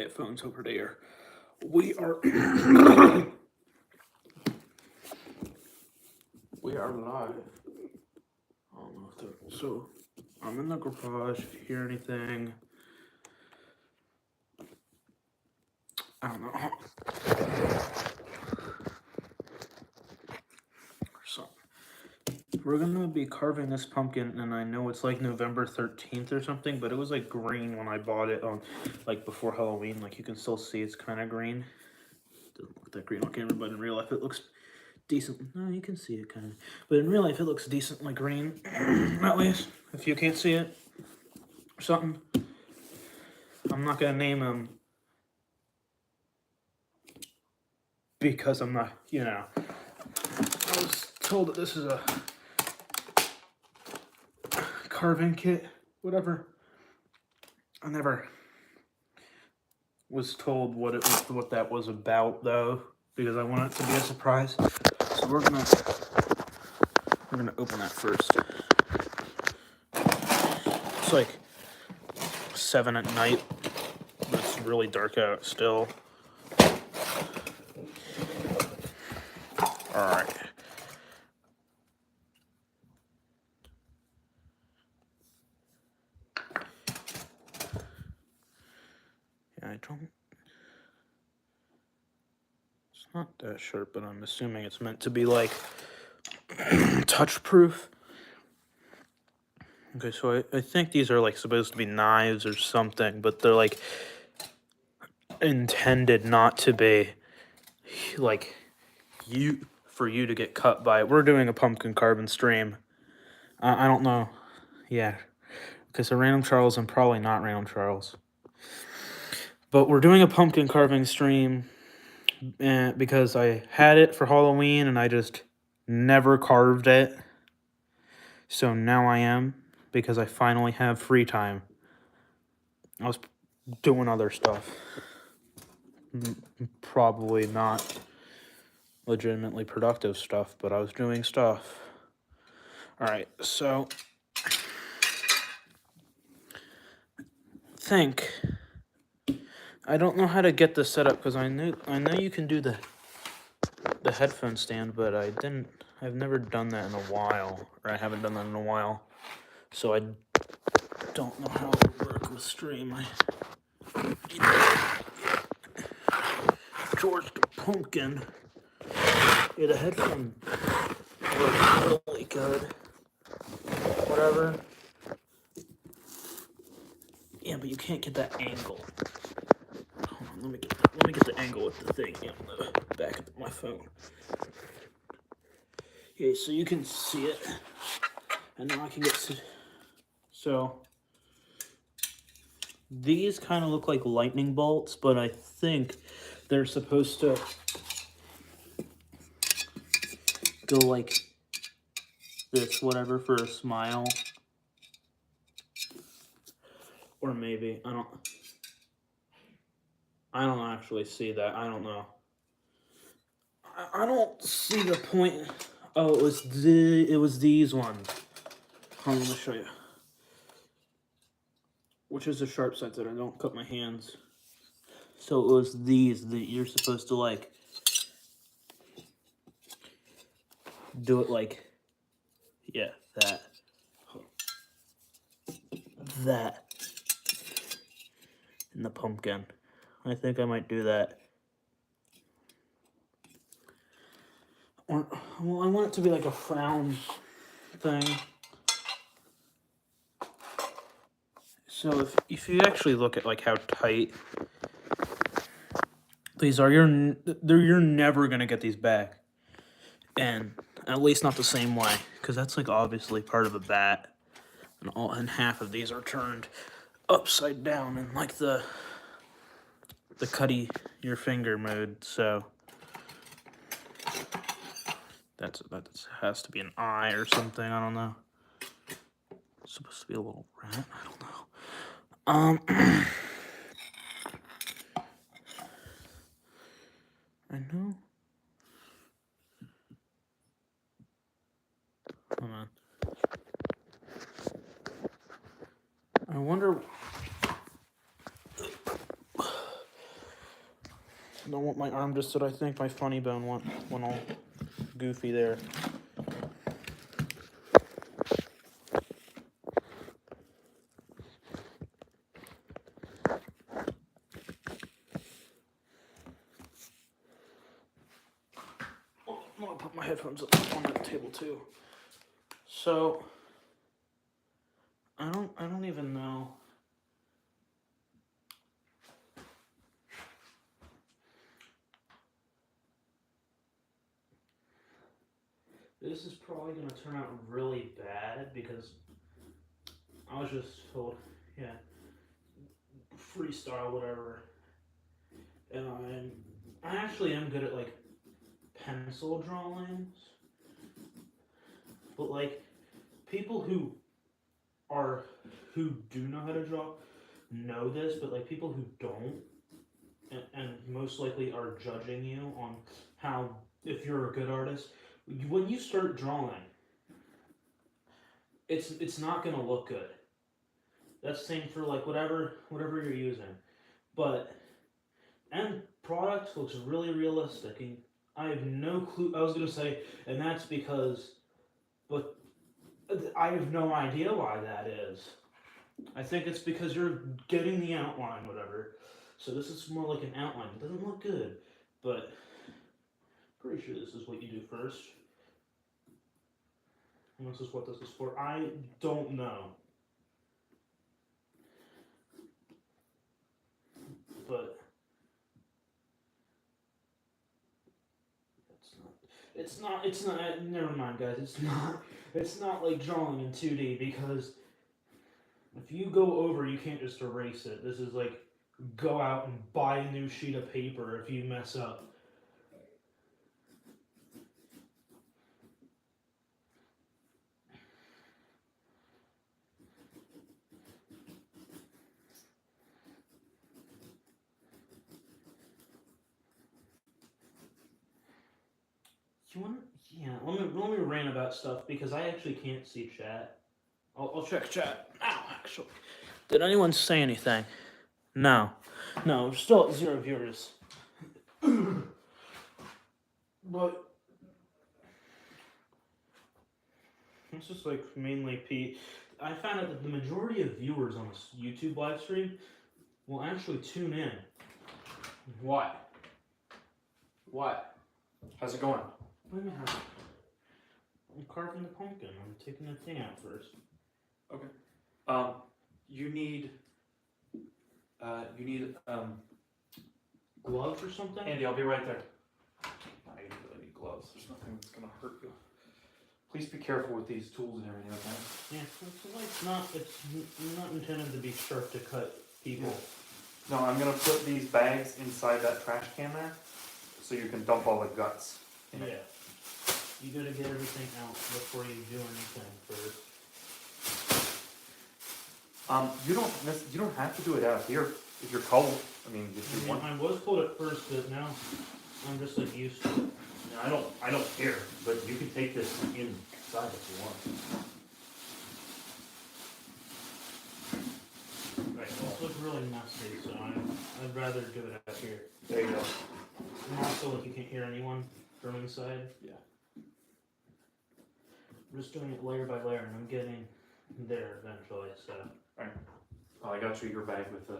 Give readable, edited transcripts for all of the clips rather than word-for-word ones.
headphones over there. We are we are live. I don't know if so I'm in the garage. If you hear anything, I don't know. So we're gonna be carving this pumpkin, and I know it's like November 13th or something, but it was like green when I bought it on like before Halloween. Like you can still see it's kind of green. Doesn't look that green on camera, but in real life it looks decent. No, you can see it kind of, but in real life it looks decently green. At least if you can't see it or something. I'm not gonna name him because I'm not, I was told that this is a carving kit, whatever. I never was told what that was about though, because I want it to be a surprise. So we're gonna open that first. It's like 7 at night, but it's really dark out still. All right. Yeah, it's not that sharp, but I'm assuming it's meant to be like touch proof. Okay, so I think these are like supposed to be knives or something, but they're like intended not to be like for you to get cut by it. We're doing a pumpkin carving stream. I don't know. Yeah. Okay, so Random Charles and probably not Random Charles. But we're doing a pumpkin carving stream because I had it for Halloween and I just never carved it. So now I am, because I finally have free time. I was doing other stuff. Probably not legitimately productive stuff, but I was doing stuff. Alright, so I don't know how to get this set up because I know you can do the headphone stand, but I've never done that in a while, or I haven't done that in a while, so I don't know how it would work with stream. George the Pumpkin. Yeah, the headphone works really good. Whatever. Yeah, but you can't get that angle. Hold on, let me get the angle with the thing on the back of my phone. Okay, so you can see it, and now I can get so. These kind of look like lightning bolts, but I think they're supposed to go like this, whatever, for a smile. Or maybe, I don't actually see that. I don't know. I don't see the point. Oh, it was these ones. Hold on, let me show you. Which is a sharp side that I don't cut my hands. So it was these that you're supposed to like do it like, yeah, that in the pumpkin. I think I might do that. Or, well, I want it to be like a frown thing. So if you actually look at like how tight these are, you're never gonna get these back, and at least not the same way, because that's like obviously part of a bat, and half of these are turned upside down in like the cutty your finger mode. So that has to be an eye or something. I don't know. It's supposed to be a little rat. I don't know. I know. Hold on. I wonder. Don't want my arm twisted. I think my funny bone went all goofy there. I'm gonna put my headphones up on the table too. So I don't even know. This is probably gonna turn out really bad because I was just told, yeah, freestyle whatever, and I actually am good at like pencil drawings, but like people who do know how to draw know this, but like people who don't and most likely are judging you on how if you're a good artist, when you start drawing, it's not gonna look good. That's the same for like whatever you're using, but end product looks really realistic, and I have no clue. I was gonna say, and that's because, but I have no idea why that is. I think it's because you're getting the outline, whatever. So this is more like an outline. It doesn't look good, but pretty sure this is what you do first. And this is what this is for. I don't know. But it's not, never mind guys, it's not like drawing in 2D because if you go over, you can't just erase it. This is like go out and buy a new sheet of paper if you mess up. You want? Yeah. Let me rant about stuff because I actually can't see chat. I'll check chat now. Actually, did anyone say anything? No, no. We're still at 0 viewers. But it's just like mainly P. I found out that the majority of viewers on this YouTube live stream will actually tune in. Why? What? How's it going? Wait a minute. I'm carving the pumpkin. I'm taking the thing out first. Okay. You need Gloves or something? Andy, I'll be right there. I really need gloves. There's nothing that's gonna hurt you. Please be careful with these tools and everything, okay? Yeah, it's not intended to be sharp to cut people. Yeah. No, I'm gonna put these bags inside that trash can there, so you can dump all the guts. Yeah. You gotta get everything out before you do anything first. You don't have to do it out here if you're cold. I mean, if you want. I was cold at first, but now I'm just like used to it. No, I don't care, but you can take this inside if you want. Right. This looks really messy, so I'd rather do it out here. There you go. And also, if you can't hear anyone from inside. Yeah. I'm just doing it layer by layer, and I'm getting there eventually. So. Alright. Well, I got you your bag with the.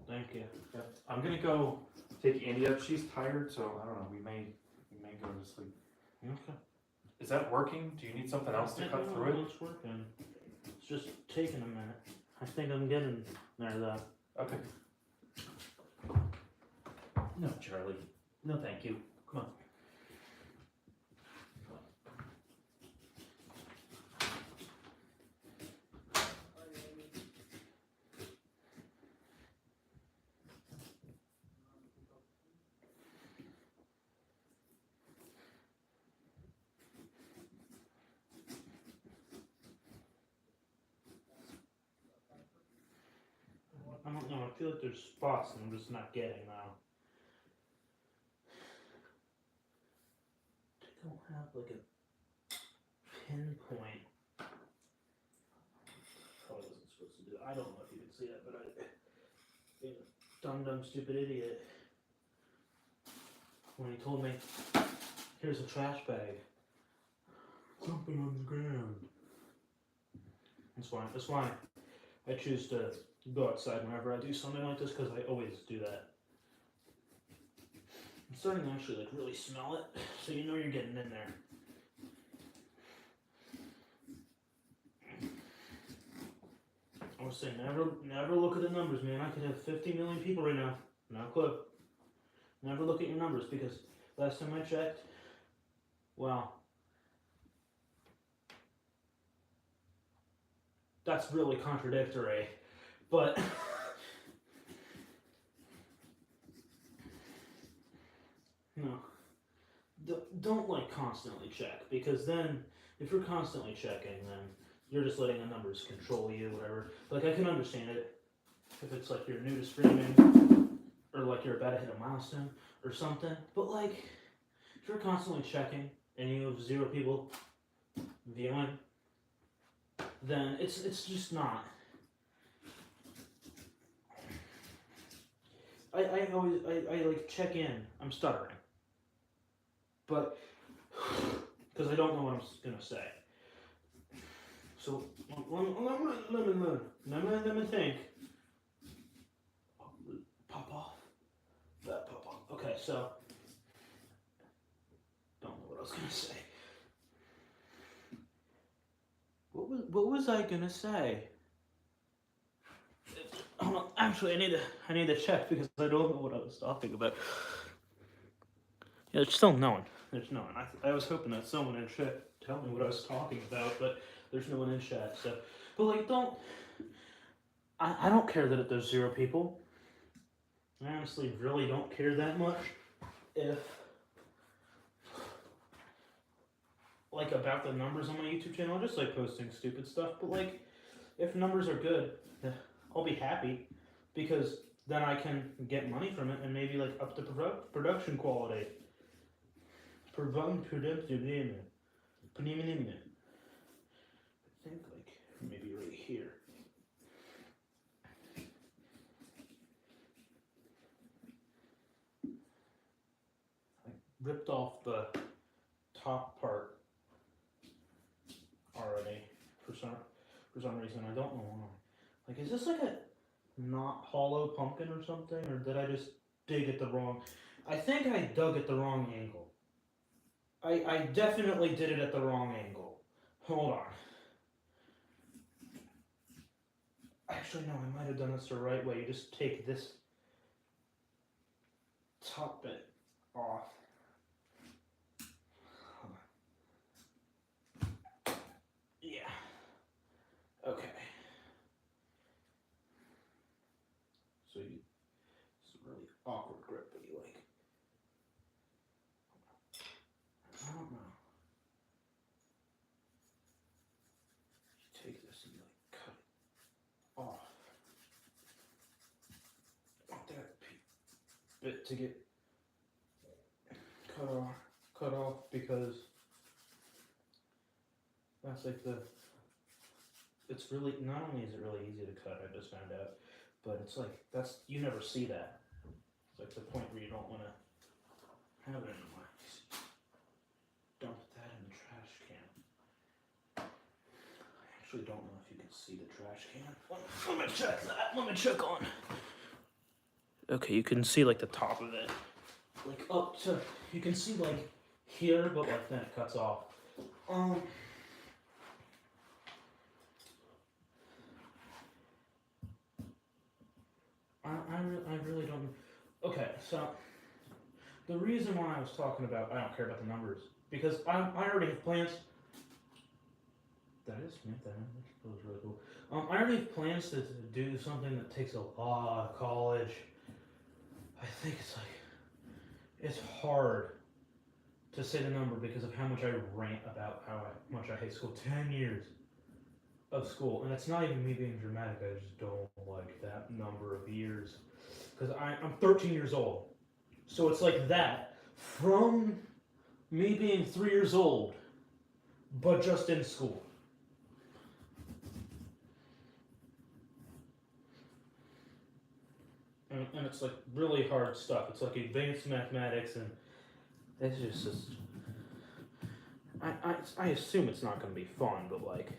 Thank you. Yeah. I'm gonna go take Andy up. She's tired, so I don't know. We may go to sleep. Okay. Is that working? Do you need something else to cut through it? It's working. It's just taking a minute. I think I'm getting there though. Okay. No, Charlie. No, thank you. Come on. I don't know. I feel like there's spots that I'm just not getting now. I don't have like a pinpoint. Probably wasn't supposed to do that. I don't know if you can see that, but I, being a dumb stupid idiot. when he told me, here's a trash bag. Something on the ground. That's why I choose to go outside whenever I do something like this, because I always do that. I'm starting to actually like really smell it, so you know you're getting in there. I was saying, never look at the numbers, man. I could have 50 million people right now, not a clue. Never look at your numbers, because last time I checked, wow, that's really contradictory, but no, don't like constantly check, because then if you're constantly checking, then you're just letting the numbers control you, whatever. Like, I can understand it if it's like you're new to streaming, or like you're about to hit a milestone or something, but like if you're constantly checking and you have 0 people viewing, then it's just not. I always like check in. I'm stuttering, but because I don't know what I'm gonna say. So let me think. Pop off. That pop off. Okay, so don't know what I was gonna say. What was I gonna say? Hold on. Actually, I need to check, because I don't know what I was talking about. Yeah, there's still no one. There's no one. I was hoping that someone in chat tell me what I was talking about, but there's no one in chat. So, but like, don't. I don't care that there's 0 people. I honestly really don't care that much if, like, about the numbers on my YouTube channel. I just like posting stupid stuff, but like, if numbers are good, I'll be happy, because then I can get money from it and maybe like up the production quality. I think like maybe right here. I ripped off the top part already for some reason. I don't know why. Like, is this like a not hollow pumpkin or something, or did I just dig at the wrong? I think I dug at the wrong angle. I definitely did it at the wrong angle. Hold on. Actually, no, I might have done this the right way. You just take this top bit off. Yeah. Okay. So it's a really awkward grip, but you like. I don't know. You take this and you like cut it off. I want that bit to get cut off, because that's like it's really, not only is it really easy to cut, I just found out, but it's like, you never see that. It's like the point where you don't want to have it anymore. Dump that in the trash can. I actually don't know if you can see the trash can. Let me check that. Let me check on. Okay, you can see like the top of it. Like up to, you can see like here, but like then it cuts off. I really don't. Okay, so the reason why I was talking about I don't care about the numbers, because I already have plans. That is Smith. That was really cool. I already have plans to do something that takes a lot of college. I think it's hard to say the number because of how much I rant about how much I hate school. 10 years of school, and it's not even me being dramatic. I just don't like that number of years, because I'm 13 years old, so it's like that from me being 3 years old, but just in school. And it's like really hard stuff. It's like advanced mathematics, and It's just I assume it's not going to be fun, but like,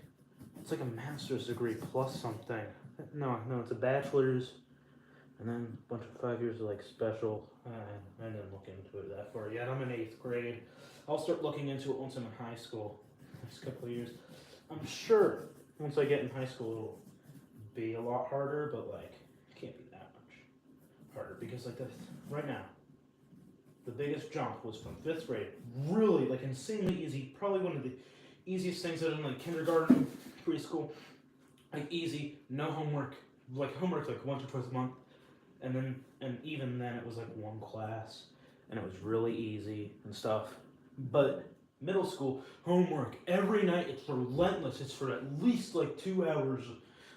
it's like a master's degree plus something. No, it's a bachelor's, and then a bunch of 5 years of like special. I didn't look into it that far yet. I'm in 8th grade. I'll start looking into it once I'm in high school. Next couple of years. I'm sure once I get in high school it'll be a lot harder, but like, it can't be that much harder because like right now, the biggest jump was from 5th grade. Really, like, insanely easy. Probably one of the easiest things I've done, like kindergarten, preschool. Like, easy, no homework. Like, homework like once or twice a month. And even then, it was like one class. And it was really easy and stuff. But middle school, homework every night. It's relentless. It's for at least like 2 hours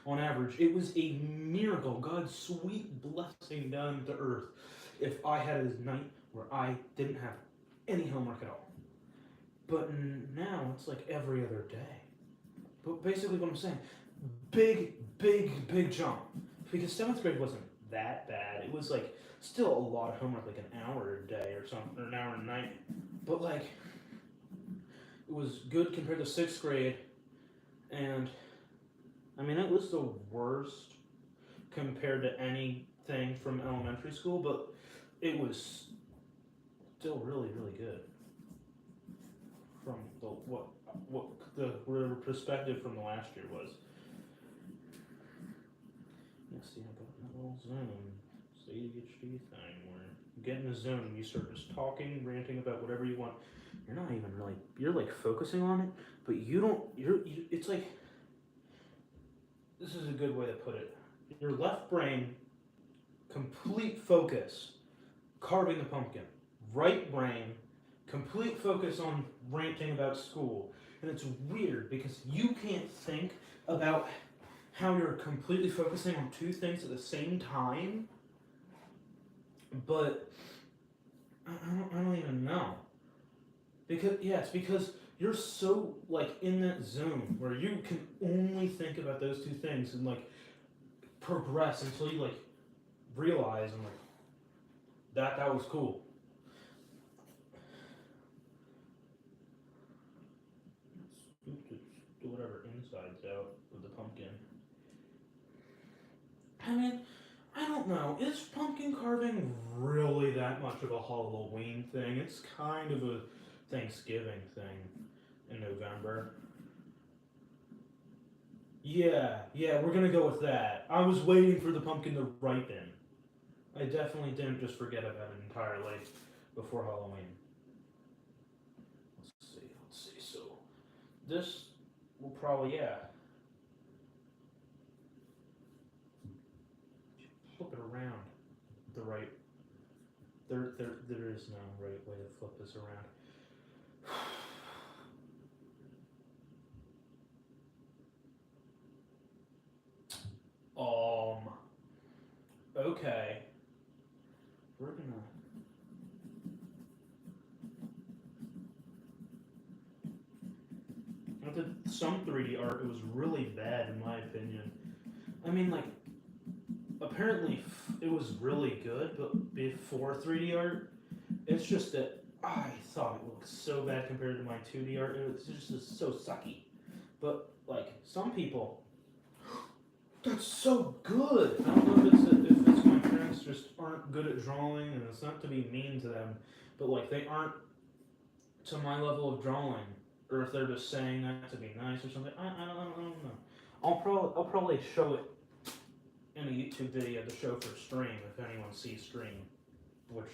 on average. It was a miracle. God's sweet blessing down to earth. If I had a night where I didn't have any homework at all. But now it's like every other day. But basically what I'm saying, big jump. Because 7th grade wasn't that bad. It was like still a lot of homework, like an hour a day or something, or an hour a night. But like, it was good compared to 6th grade. And I mean, it was the worst compared to anything from elementary school, but it was still really good from the what the perspective from the last year was. Yes, yeah, I got that little zone, it's the ADHD thing where you get in a zone and you start just talking, ranting about whatever you want. You're not even really, you're like focusing on it, but you don't. It's like, this is a good way to put it. Your left brain, complete focus, carving the pumpkin. Right brain, complete focus on ranting about school. And it's weird because you can't think about how you're completely focusing on two things at the same time. But I don't even know. Because it's because you're so like in that zone where you can only think about those two things and like progress until you like realize and like that was cool. Do whatever insides out with the pumpkin. I mean, I don't know. Is pumpkin carving really that much of a Halloween thing? It's kind of a Thanksgiving thing in November. Yeah, we're gonna go with that. I was waiting for the pumpkin to ripen. I definitely didn't just forget about it entirely before Halloween. Let's see. So, this will probably, flip it around the right. There is no right way to flip this around. Okay. We're gonna. I did some 3D art. It was really bad in my opinion. I mean, like, apparently it was really good, but before 3D art, it's just that I thought it looked so bad compared to my 2D art. It was just so sucky. But like some people, that's so good. I don't know if it's my parents just aren't good at drawing, and it's not to be mean to them, but like they aren't to my level of drawing, or if they're just saying that to be nice or something. I don't know. I'll probably show it in a YouTube video to show for stream if anyone sees stream, which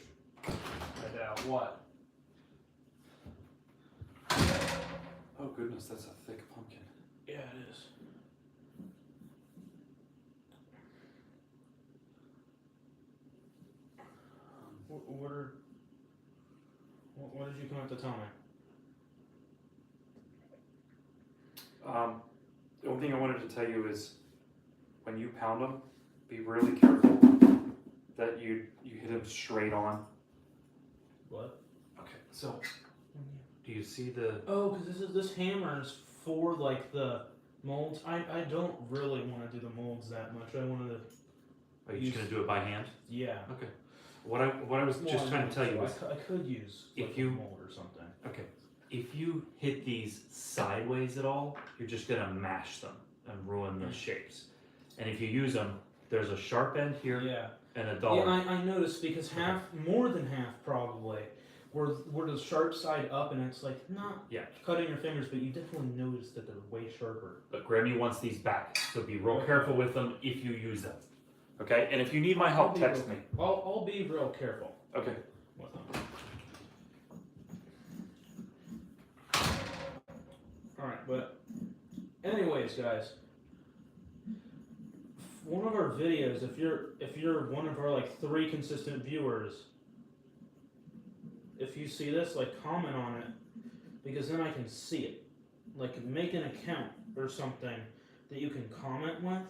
I doubt. What? Oh goodness, that's a thick pumpkin. Yeah, it is. What did you come up to tell me? The only thing I wanted to tell you is when you pound them, be really careful that you hit them straight on. What? Okay, so do you see the? Oh, because this hammer is for like the molds. I don't really want to do the molds that much. I wanted to. Are you just gonna do it by hand? Yeah. Okay. What I was just trying to tell you is, I could use if like you- a mold or something. okay, if you hit these sideways at all, you're just gonna mash them and ruin the shapes. And if you use them, there's a sharp end here Yeah. and a dull Yeah, end. I noticed because more than half probably, were the sharp side up, and it's like not Yeah. cutting your fingers, but you definitely notice that they're way sharper. But Grammy wants these back, so be real Okay. careful with them if you use them. Okay, and if you need my help, text me. I'll be real careful Okay. with them. Alright, but anyways, guys, one of our videos, if you're one of our like 3 consistent viewers, if you see this, like comment on it, because then I can see it. Like make an account or something that you can comment with,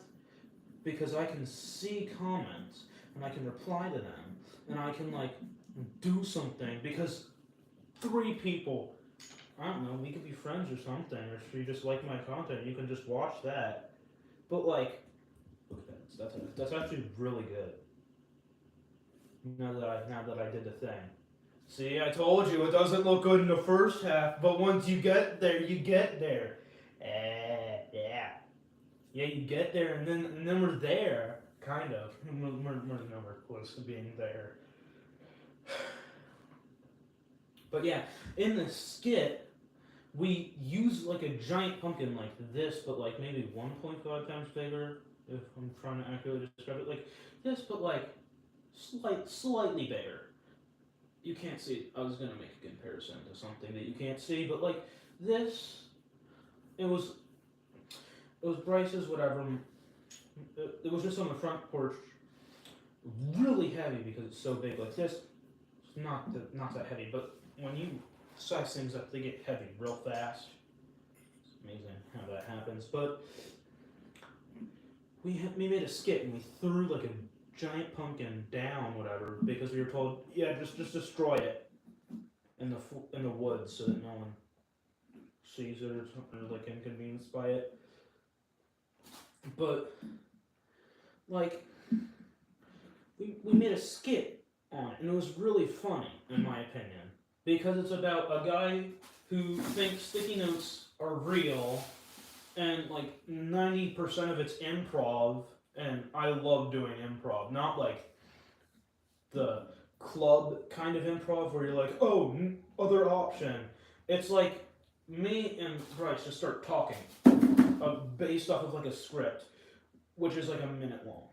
because I can see comments and I can reply to them and I can like do something, because 3 people, I don't know, we could be friends or something, or if you just like my content, you can just watch that. But like, look at that, that's actually really good. Now that I did the thing. See, I told you it doesn't look good in the first half, but once you get there, you get there. Yeah. Yeah, you get there, and then we're there, kind of. We're close to being there. But yeah, in the skit, we use like a giant pumpkin like this, but like maybe 1.5 times bigger, if I'm trying to accurately describe it. Like this, but like slightly bigger. You can't see. I was gonna make a comparison to something that you can't see, but like this, it was Bryce's whatever. It was just on the front porch, really heavy because it's so big. Like this, it's not that heavy, but when you size things up, they get heavy real fast. It's amazing how that happens. But we made a skit and we threw like a giant pumpkin down, whatever, because we were told, yeah, just destroy it in the woods so that no one sees it or like inconvenienced by it. But like we made a skit on it, and it was really funny in my opinion, because it's about a guy who thinks sticky notes are real, and like 90% of it's improv. And I love doing improv, not like the club kind of improv where you're like, oh, other option. It's like me and Bryce just start talking based off of like a script, which is like a minute long,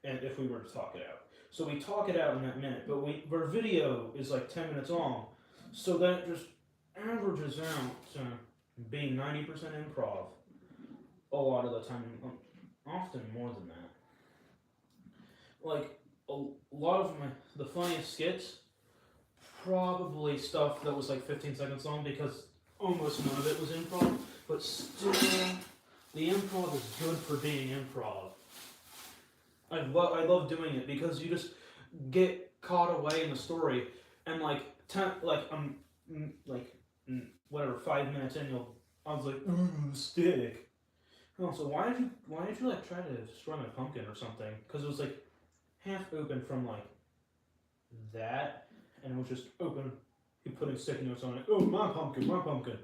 and if we were to talk it out. So we talk it out in that minute, but our video is like 10 minutes long, so that just averages out to being 90% improv a lot of the time. Often more than that. Like a lot of the funniest skits, probably stuff that was like 15 seconds long, because almost none of it was improv. But still, the improv is good for being improv. I love doing it because you just get caught away in the story, and like whatever 5 minutes in, I was like, ooh, stick. Oh, so why did you like try to destroy my pumpkin or something? Because it was like half open from like that, and it was just open. He putting sticky notes on it. Oh, my pumpkin, my pumpkin.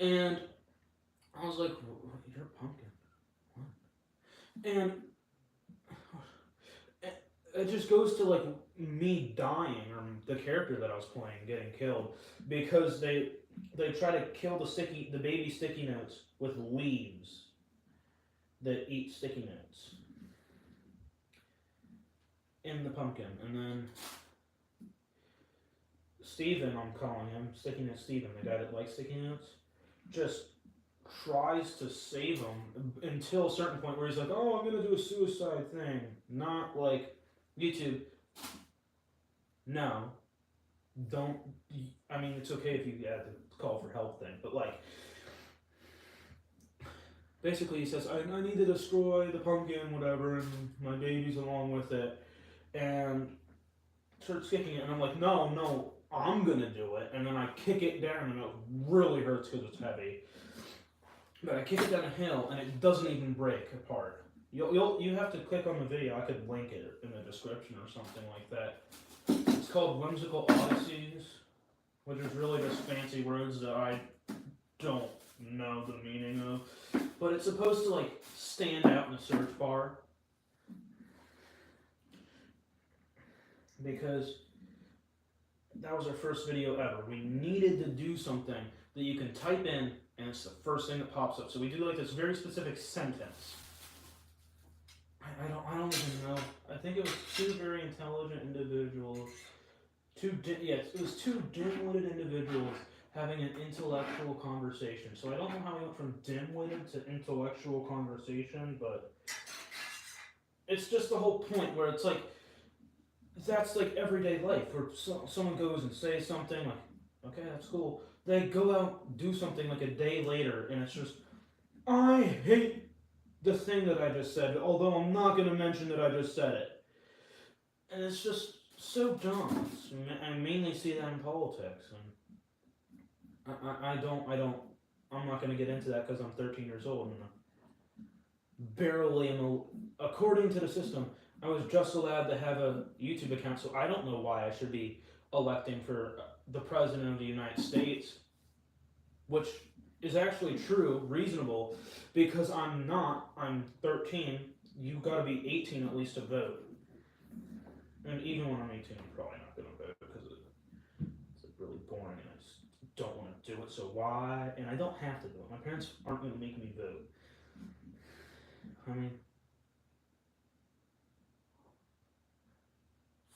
And I was like, your pumpkin, what? And it just goes to like me dying, or the character that I was playing getting killed, because they try to kill the baby sticky notes with leaves that eat sticky notes in the pumpkin. And then Steven, I'm calling him, Sticky Note Steven, the guy that likes sticky notes, just tries to save him until a certain point where he's like, oh, I'm gonna do a suicide thing. Not like, YouTube, no, don't, I mean, it's okay if you add the call for help thing, but like, basically he says, I need to destroy the pumpkin, whatever, and my baby's along with it, and starts kicking it, and I'm like, no, I'm gonna do it, and then I kick it down, and it really hurts because it's heavy, but I kick it down a hill, and it doesn't even break apart. You have to click on the video. I could link it in the description or something like that. It's called Whimsical Odysseys, which is really just fancy words that I don't know the meaning of. But it's supposed to like stand out in the search bar. Because that was our first video ever. We needed to do something that you can type in and it's the first thing that pops up. So we do like this very specific sentence. I don't even know. I think it was two very intelligent individuals. It was two dim-witted individuals having an intellectual conversation. So I don't know how we went from dim-witted to intellectual conversation, but it's just the whole point where it's like, that's like everyday life where someone goes and says something like, okay, that's cool. They go out, do something like a day later, and it's just, I hate the thing that I just said, although I'm not going to mention that I just said it. And it's just so dumb. I mainly see that in politics, and I'm not going to get into that because I'm 13 years old, and barely according to the system, I was just allowed to have a YouTube account, so I don't know why I should be electing for the President of the United States, which is actually true, reasonable, because I'm 13, you've got to be 18 at least to vote. And even when I'm 18, I'm probably not going to vote because it's really boring and I just don't want to do it, so why? And I don't have to vote. My parents aren't going to make me vote. I mean,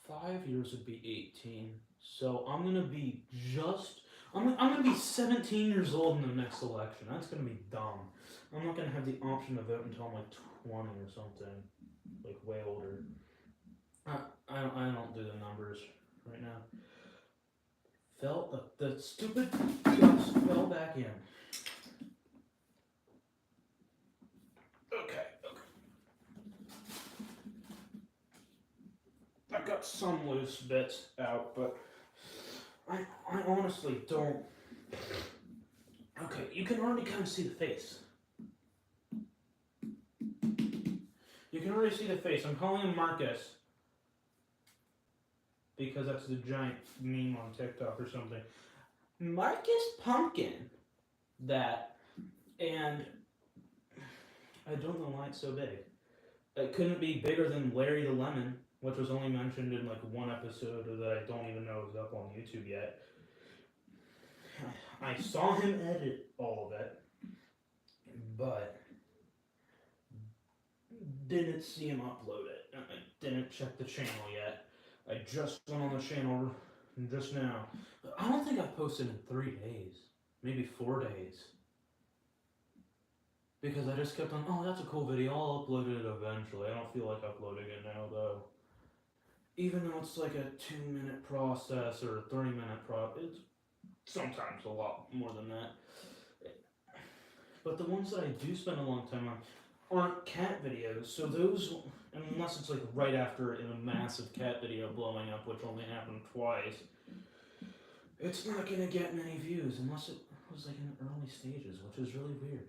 5 years would be 18, so I'm gonna be I'm gonna be 17 years old in the next election. That's gonna be dumb. I'm not gonna have the option to vote until I'm like 20 or something, like way older. I don't do the numbers right now. The stupid ducks fell back in. Okay. I got some loose bits out, but I honestly don't. Okay, you can already kind of see the face. You can already see the face. I'm calling him Marcus because that's the giant meme on TikTok or something. Marcus Pumpkin. That. And I don't know why it's so big. It couldn't be bigger than Larry the Lemon, which was only mentioned in like one episode that I don't even know is up on YouTube yet. I saw him edit all of it, but didn't see him upload it. I didn't check the channel yet. I just went on the channel just now. I don't think I've posted in 3 days, maybe 4 days. Because I just kept on, oh, that's a cool video, I'll upload it eventually. I don't feel like uploading it now, though. Even though it's like a 2-minute process or a 3-minute process, it's sometimes a lot more than that. But the ones that I do spend a long time on aren't cat videos, so those, unless it's like right after in a massive cat video blowing up, which only happened twice, it's not gonna get many views unless it was like in the early stages, which is really weird.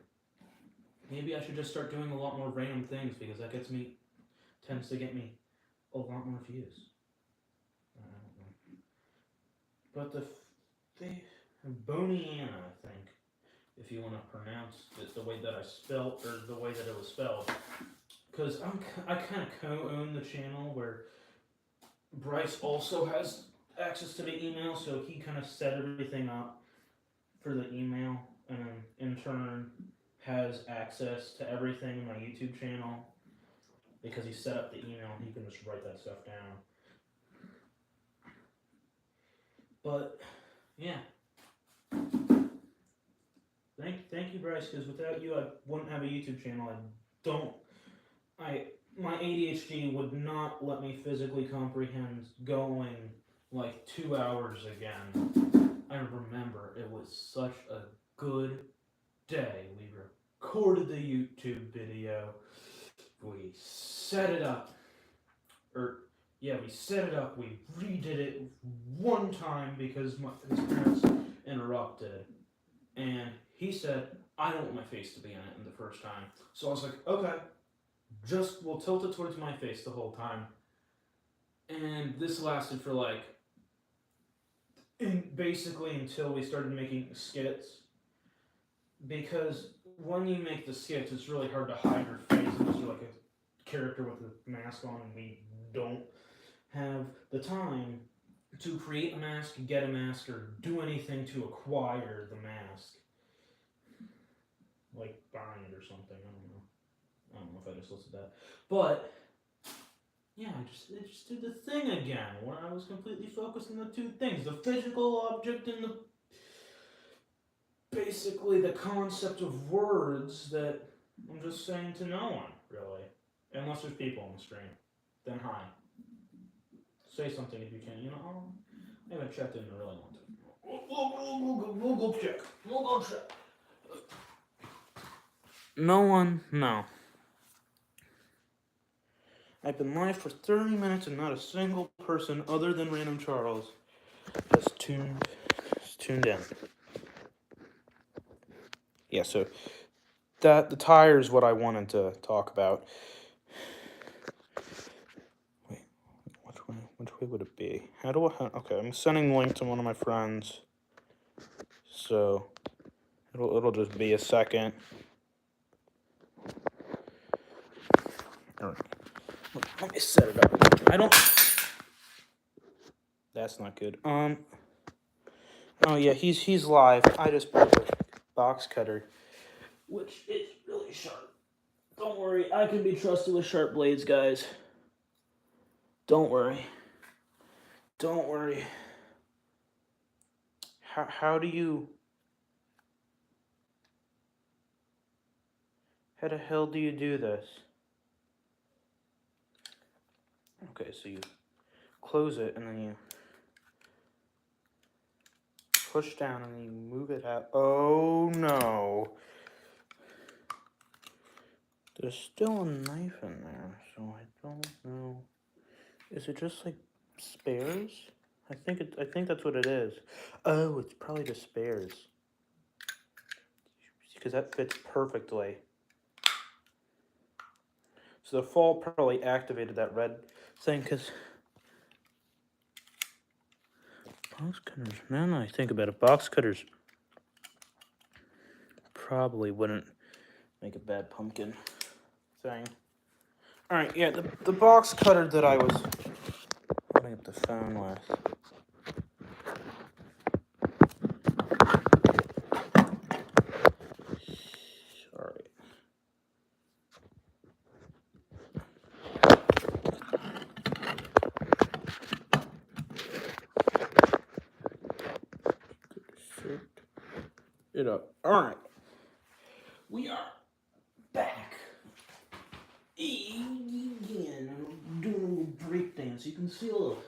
Maybe I should just start doing a lot more random things because that tends to get me a lot more views. I don't know. But the Boniana, I think, if you want to pronounce it the way that I spelled, or the way that it was spelled. Because I kind of co-own the channel where Bryce also has access to the email, so he kind of set everything up for the email, and in turn has access to everything in my YouTube channel because he set up the email and he can just write that stuff down. But yeah, thank you, Bryce, because without you I wouldn't have a YouTube channel. My ADHD would not let me physically comprehend going like 2 hours again. I remember it was such a good day. We recorded the YouTube video. We set it up. We set it up. We redid it one time because his parents interrupted. And he said, I don't want my face to be in it in the first time. So I was like, okay. just tilted towards my face the whole time. And this lasted for like, basically until we started making skits. Because when you make the skits, it's really hard to hide your face unless you're like a character with a mask on, and we don't have the time to create a mask, get a mask, or do anything to acquire the mask. Like buying it or something. I don't know if I just listed that. But yeah, I just did the thing again where I was completely focused on the two things: the physical object and the basically the concept of words that I'm just saying to no one, really. Unless there's people on the stream. Then hi. Say something if you can. You know, I haven't checked in a really long time. We'll go check. We'll go check. No one, no. I've been live for 30 minutes and not a single person other than Random Charles has tuned in. Yeah, so the tire is what I wanted to talk about. Wait, which way would it be? Okay, I'm sending the link to one of my friends. So it'll just be a second. All right. Let me set it up. I don't. That's not good. Oh yeah, he's live. I just bought the box cutter, which is really sharp. Don't worry, I can be trusted with sharp blades, guys. Don't worry. Don't worry. How do you? How the hell do you do this? Okay, so you close it and then you push down and then you move it out. Oh no. There's still a knife in there, so I don't know. Is it just like spares? I think that's what it is. Oh, it's probably just spares. Because that fits perfectly. So the fall probably activated that red thing, because box cutters, now that I think about it, box cutters probably wouldn't make a bad pumpkin thing. Alright, yeah, the box cutter that I was holding up the phone with. Sorry. It up. Alright. We are back. Again, I'm doing a little break dance. You can see a little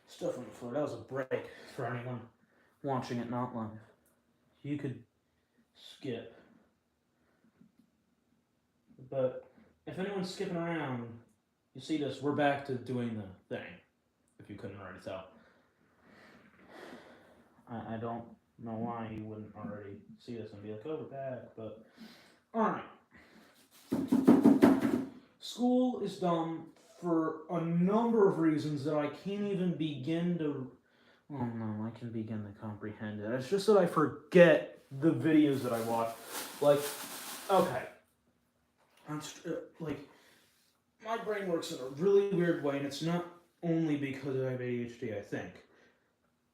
stuff on the floor. That was a break for anyone watching it not live. You could skip. But if anyone's skipping around, you see this, we're back to doing the thing. If you couldn't already tell. I don't know why you wouldn't already see this and be like, oh, we're back, but alright. School is dumb for a number of reasons that I can't even begin to. Oh no, I can begin to comprehend it. It's just that I forget the videos that I watch. Like, okay. Like, my brain works in a really weird way, and it's not only because I have ADHD, I think.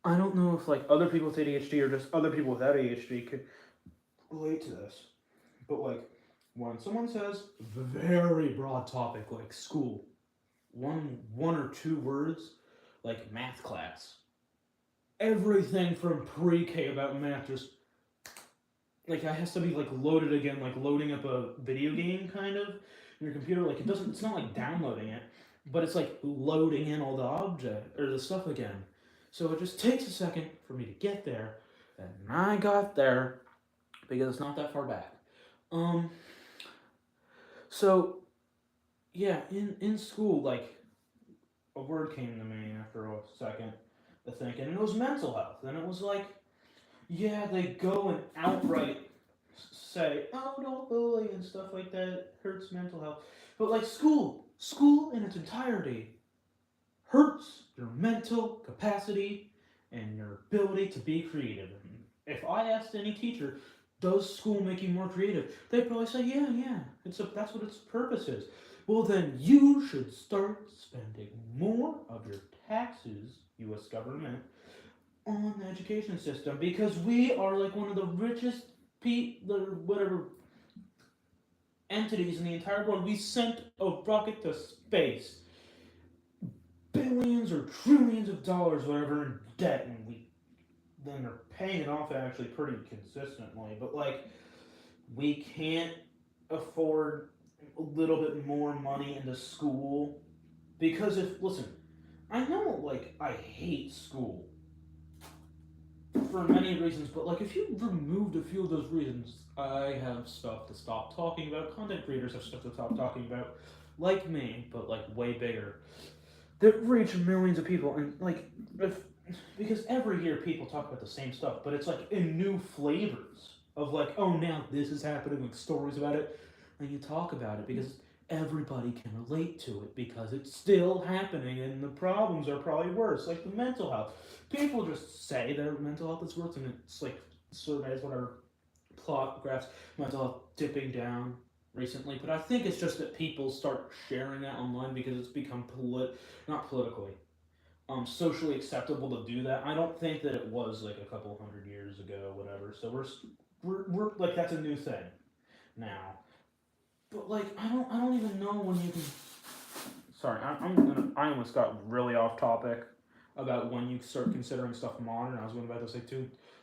I don't know if, like, other people with ADHD or just other people without ADHD could relate to this. But, like, when someone says a very broad topic like school, one or two words, like math class, everything from pre-K about math just like it has to be like loaded again, like loading up a video game kind of in your computer. Like it's not like downloading it, but it's like loading in all the object or the stuff again. So it just takes a second for me to get there, and I got there because it's not that far back. So yeah, in school, like a word came to me after a second to think, and it was mental health, and it was like, yeah, they go and outright say, oh, don't bully and stuff like that, it hurts mental health. But like school in its entirety hurts your mental capacity and your ability to be creative. If I asked any teacher, does school make you more creative? They'd probably say, yeah. That's what its purpose is. Well, then you should start spending more of your taxes, U.S. government, on the education system because we are like one of the richest whatever entities in the entire world. We sent a rocket to space, billions or trillions of dollars, whatever, in debt, and we then are paying it off actually pretty consistently. But like, we can't afford a little bit more money into school because if listen, I know like I hate school for many reasons, but like if you removed a few of those reasons, I have stuff to stop talking about. Content creators have stuff to stop talking about, like me, but like way bigger. That reach millions of people, and like if because every year people talk about the same stuff, but it's like in new flavors of like, oh now this is happening, like stories about it, and you talk about it because everybody can relate to it because it's still happening and the problems are probably worse, like the mental health. People just say their mental health is worse, and it's like surveys, whatever, plot graphs, mental health dipping down recently. But I think it's just that people start sharing that online because it's become not politically, socially acceptable to do that. I don't think that it was like a couple hundred years ago, whatever. So we're like that's a new thing now. But like I don't even know when you can. Sorry, I almost got really off topic about when you start considering stuff modern. I was about to say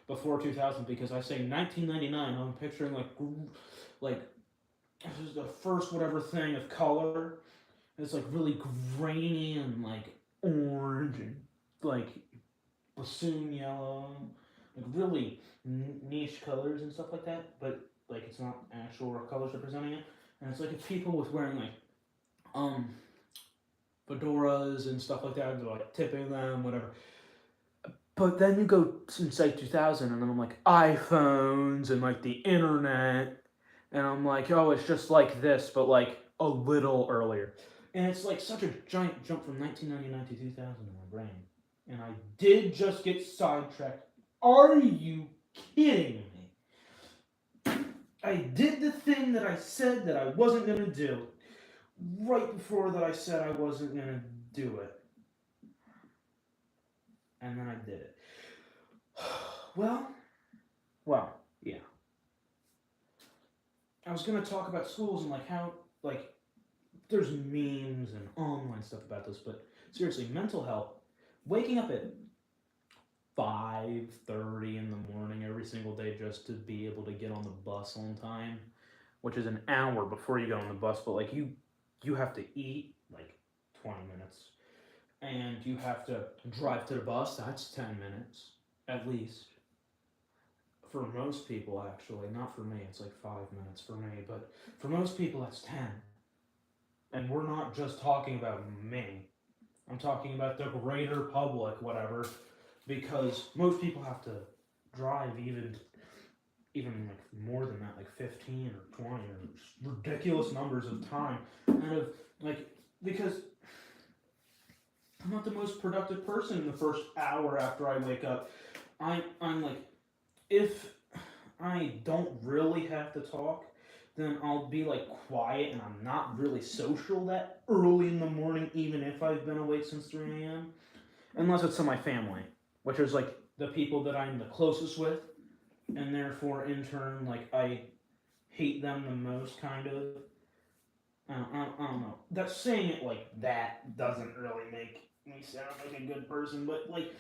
before 2000 because I say 1999. I'm picturing like this is the first whatever thing of color. It's like really grainy and like orange and like bassoon yellow, like really niche colors and stuff like that. But like it's not actual colors representing it. And it's like if people was wearing like um fedoras and stuff like that, they're like tipping them, whatever. But then you go to say 2000, and then I'm like iPhones and like the internet, and I'm like, oh, it's just like this, but like a little earlier. And it's like such a giant jump from 1999 to 2000 in my brain. And I did just get sidetracked. Are you kidding me? I did the thing that I said that I wasn't going to do. Right before that, I said I wasn't going to do it. And then I did it. Well, yeah. I was gonna talk about schools and like how like there's memes and online stuff about this, but seriously, mental health. Waking up at 5:30 in the morning every single day just to be able to get on the bus on time, which is an hour before you get on the bus, but like you have to eat like 20 minutes, and you have to drive to the bus. That's 10 minutes at least for most people, actually. Not for me, it's like 5 minutes for me, but for most people that's 10. And we're not just talking about me, I'm talking about the greater public, whatever, because most people have to drive even like more than that, like 15 or 20 or ridiculous numbers of time, kind of like because I'm not the most productive person in the first hour after I wake up. I'm like, if I don't really have to talk, then I'll be like quiet and I'm not really social that early in the morning, even if I've been awake since 3 a.m. Unless it's to my family, which is like the people that I'm the closest with, and therefore in turn, like I hate them the most, kind of. I don't know. That saying it like that doesn't really make me sound like a good person, but like,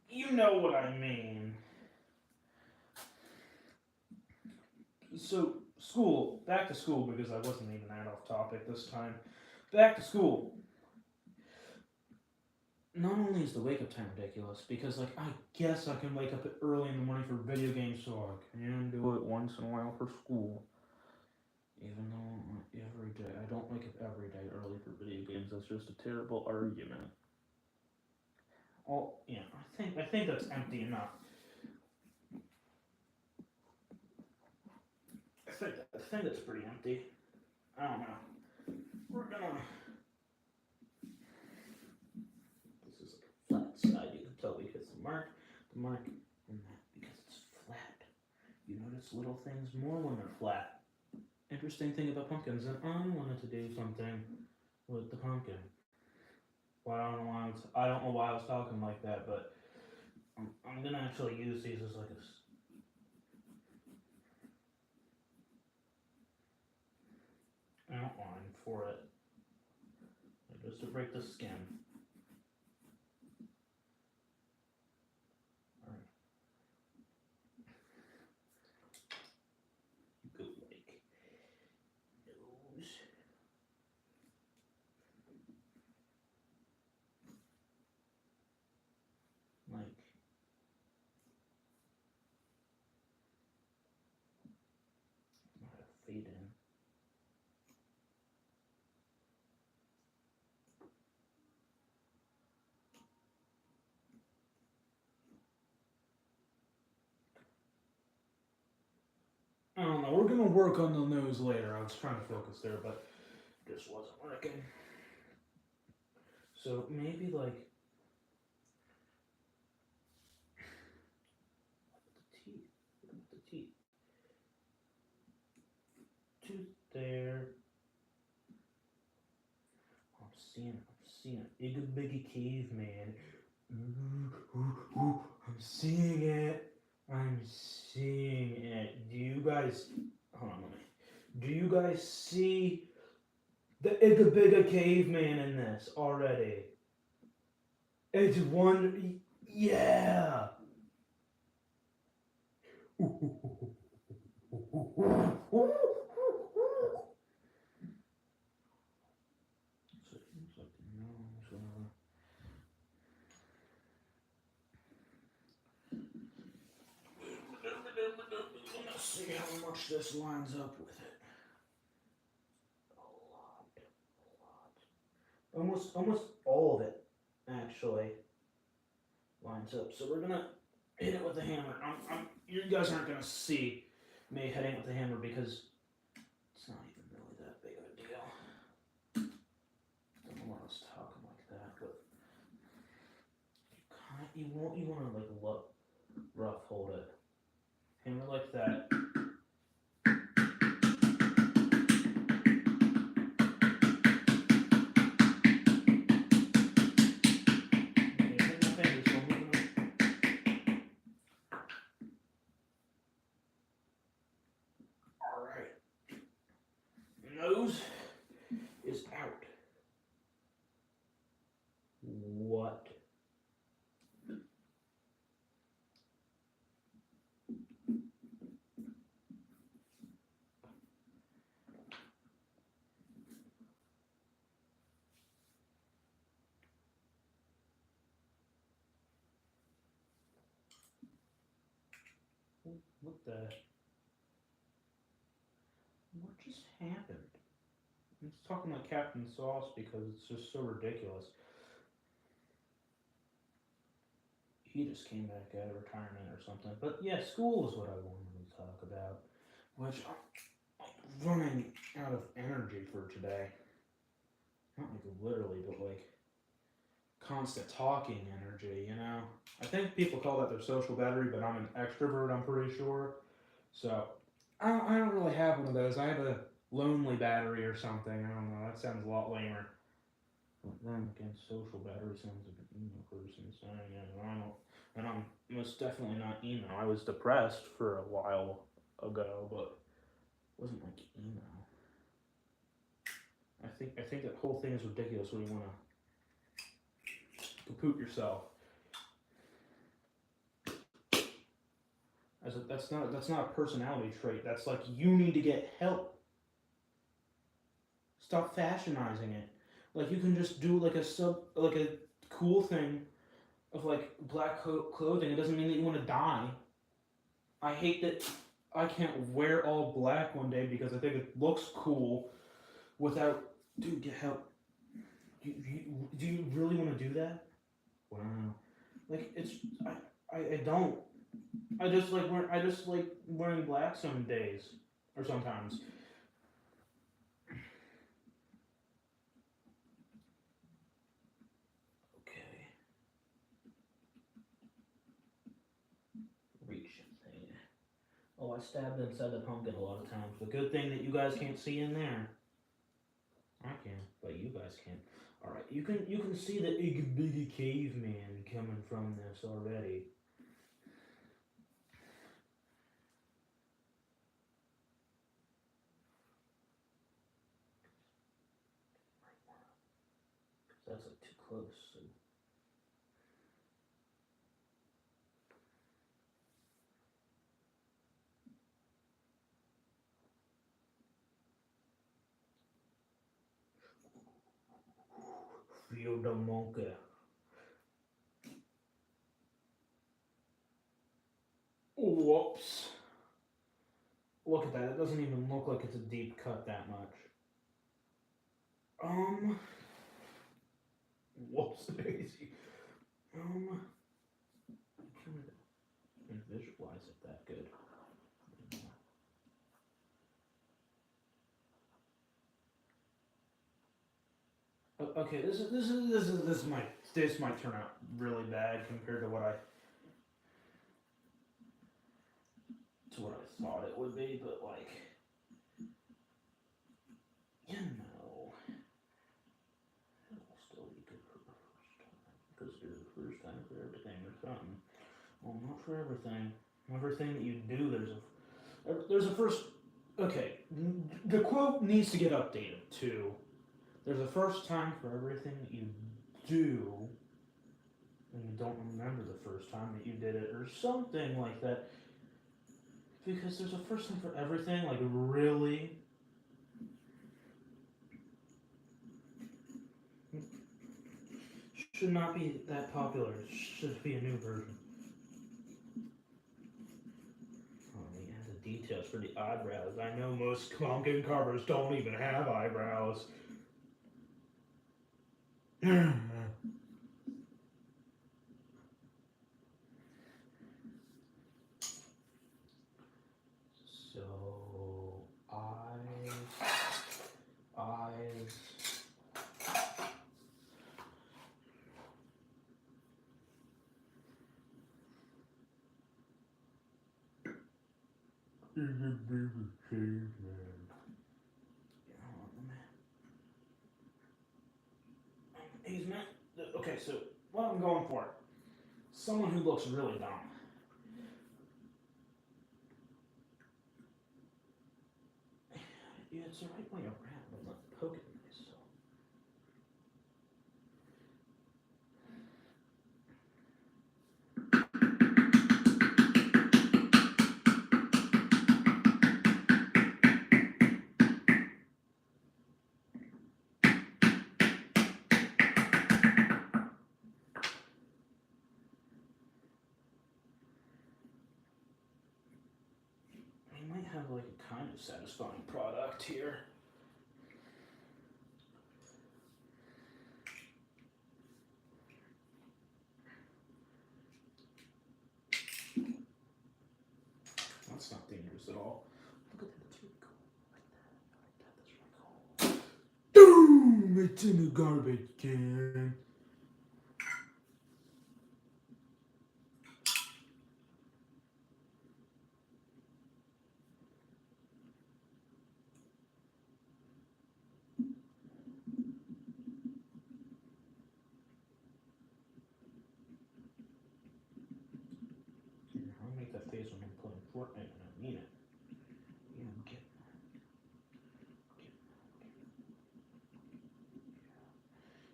you know what I mean. So school, back to school because I wasn't even that off topic this time. Back to school. Not only is the wake up time ridiculous because like I guess I can wake up early in the morning for video games, so I can do it once in a while for school. Even though every day I don't wake up every day early for video games. That's just a terrible argument. Oh yeah, I think that's empty enough. I think that's pretty empty. I don't know. we're gonna. This is like a flat side. You can tell because the mark, and that because it's flat. You notice little things more when they're flat. Interesting thing about pumpkins, and I wanted to do something with the pumpkin. Well, I don't know why I was talking like that, but I'm gonna actually use these as like a outline for it, just to break the skin. All right. Go like nose. Like fade in. I don't know. We're gonna work on the nose later. I was trying to focus there, but this wasn't working. So maybe like the teeth. Look at the teeth. Tooth there. I'm seeing Igga Bigga Caveman. I'm seeing it. I'm seeing it. Do you guys? Hold on, do you guys see the Igga Bigga Caveman in this already? It's one. Yeah. Let's see how much this lines up with it. A lot. Almost all of it, actually, lines up. So we're gonna hit it with the hammer. You guys aren't gonna see me hitting it with the hammer because it's not even really that big of a deal. Don't know why I was talking like that, but you want to like rough hold it. Hammer like that. Alright. Nose is out. What? What the? What just happened? I'm just talking like Captain Sauce because it's just so ridiculous. He just came back out of retirement or something. But yeah, school is what I wanted to talk about. Which I'm running out of energy for today. Not like literally, but like constant talking energy, you know? I think people call that their social battery, but I'm an extrovert, I'm pretty sure. So I don't really have one of those. I have a lonely battery or something. I don't know. That sounds a lot lamer. But then again, social battery sounds like an emo person saying it. And I'm most definitely not emo. I was depressed for a while ago, but it wasn't like emo. I think that whole thing is ridiculous when you want to kaput yourself. That's not a personality trait. That's like you need to get help. Stop fashionizing it. Like you can just do like a cool thing of like black clothing. It doesn't mean that you want to die. I hate that I can't wear all black one day because I think it looks cool without. Dude, get help. Do you really want to do that? Wow. Like it's I don't. I just like wearing black some days or sometimes. Oh, I stabbed inside the pumpkin a lot of times. But good thing that you guys can't see in there. I can, but you guys can't. All right, you can see the itty bitty caveman coming from this already. That's like too close. So. Feel the monkey. Whoops. Look at that. It doesn't even look like it's a deep cut that much. Whoops daisy. I can't visualize it that good. Okay, this might turn out really bad compared to what I thought it would be, but like, you know, it'll still be good for the first time because there's a first time for everything or something. Well, not for everything. Everything that you do, there's a first. Okay, the quote needs to get updated too. There's a first time for everything that you do, and you don't remember the first time that you did it, or something like that. Because there's a first time for everything, like really. Should not be that popular. It should be a new version. Oh, we add the details for the eyebrows. I know most pumpkin carvers don't even have eyebrows. So, eyes. Is a baby caveman. He's meant. Okay, so what I'm going for, someone who looks really dumb. Yeah, it's the right way around, but not poking myself. We might have like a kind of satisfying product here. That's not dangerous at all. Look at that, it's really cool. I like that, that's really cool. Boom! It's in the garbage can. I'll make that face when I'm playing Fortnite and I mean it. Yeah, I'm kidding.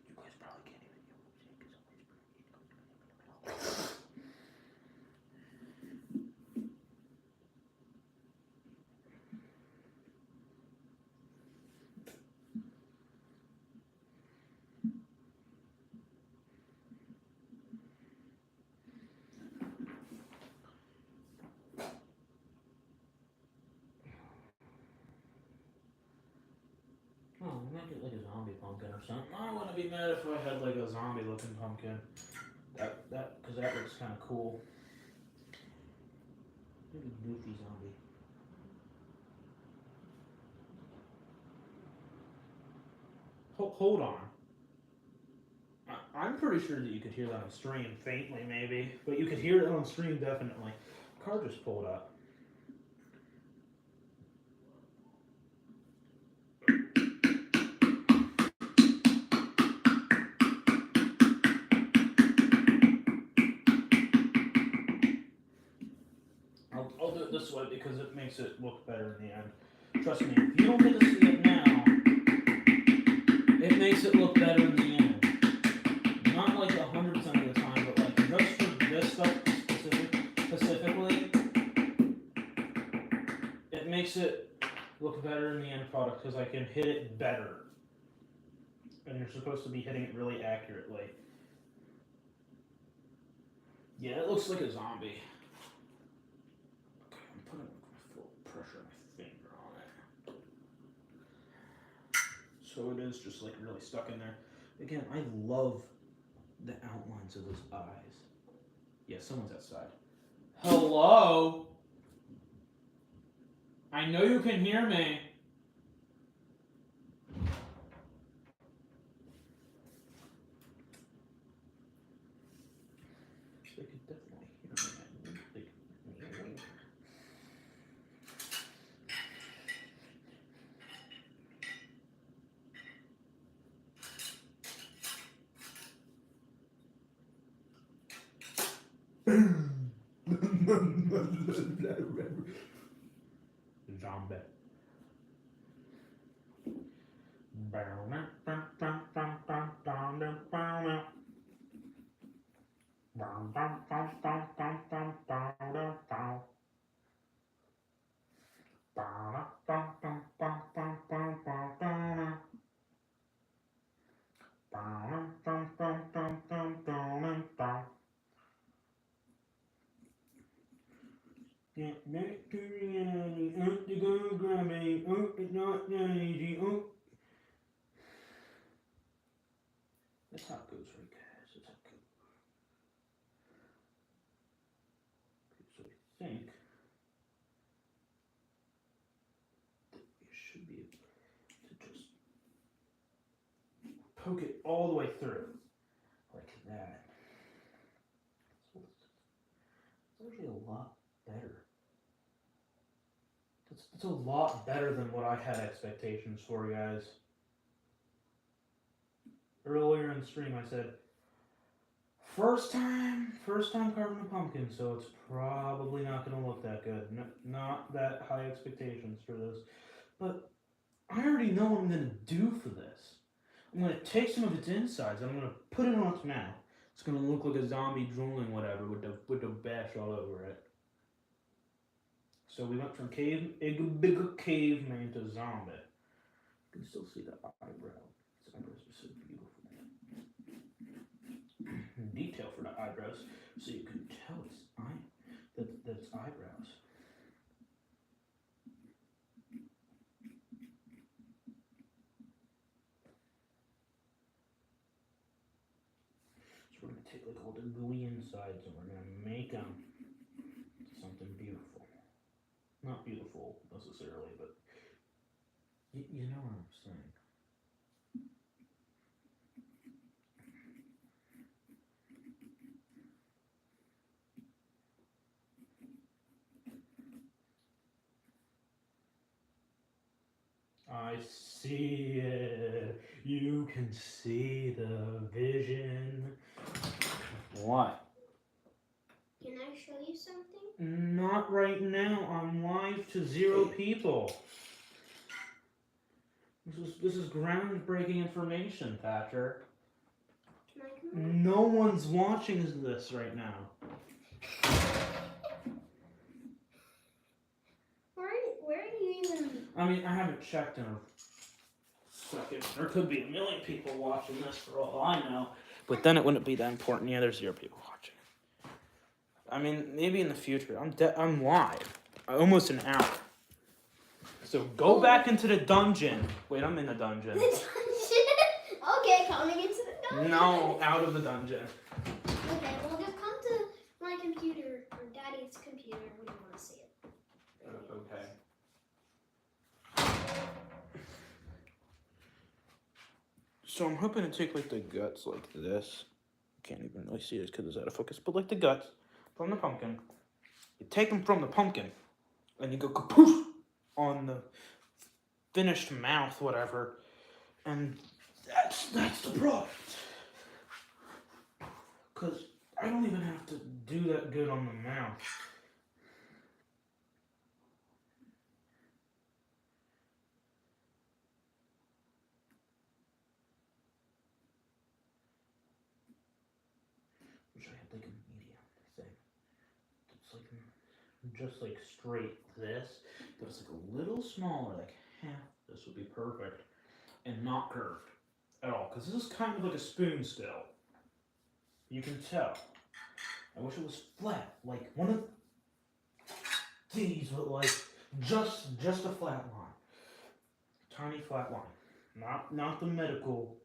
You guys probably can't even hear what I'm saying because I'm Oh, we might get like a zombie pumpkin or something. I wouldn't be mad if I had like a zombie looking pumpkin. Because that looks kind of cool. Maybe goofy zombie. Hold on. I'm pretty sure that you could hear that on stream faintly, maybe, but you could hear it on stream definitely. Car just pulled up. this way because it makes it look better in the end. Trust me, if you don't get to see it now, it makes it look better in the end. Not like 100% of the time, but like just for this stuff specifically, it makes it look better in the end product because I can hit it better. And you're supposed to be hitting it really accurately. Yeah, it looks like a zombie. Okay, I'm putting my full pressure on my finger on it. So it is just like really stuck in there. Again, I love the outlines of those eyes. Yeah, someone's outside. Hello? I know you can hear me. They could definitely hear me. They could hear me. Zombie. Get back to reality. You're gonna grab me. It's not that easy. That's how it goes, right, guys? That's how it goes. Okay, so I think that you should be able to just poke it all the way through, like that. So it's actually a lot better. It's a lot better than what I had expectations for, guys. Earlier in the stream, I said, first time carving a pumpkin, so it's probably not going to look that good. Not that high expectations for this. But I already know what I'm going to do for this. I'm going to take some of its insides, and I'm going to put it on its mouth. It's going to look like a zombie drooling whatever with the bash all over it. So we went from big caveman to zombie. You can still see the eyebrow. His eyebrows are so beautiful. Detail for the eyebrows, so you can tell it's that's eyebrows. So we're gonna take like all the gooey insides and we're gonna make them something beautiful. Not beautiful necessarily, but you know what I'm saying. I see it. You can see the vision. What? Can I show you something? Not right now. I'm live to 0 people. This is groundbreaking information, Thatcher. Can I come on? No one's watching this right now. Where are you even? I mean, I haven't checked in a second. There could be a million people watching this for all I know. But then it wouldn't be that important. Yeah, there's 0 people watching. I mean, maybe in the future. I'm live. Almost an hour. So go back into the dungeon. Wait, I'm in the dungeon. The dungeon? Okay, coming into the dungeon. No, out of the dungeon. Okay, well just come to my computer or Daddy's computer when you want to see it. Okay. So I'm hoping to take like the guts like this. Can't even really see it because it's out of focus. But like the guts from the pumpkin. You take them from the pumpkin and you go kapoof on the finished mouth, whatever. And that's the product. Because I don't even have to do that good on the mouth. like a medium thing. It's like just like straight this, but it's like a little smaller, like half. This would be perfect, and not curved at all, because this is kind of like a spoon still. You can tell. I wish it was flat, like one of these, but like just a flat line, tiny flat line, not the medical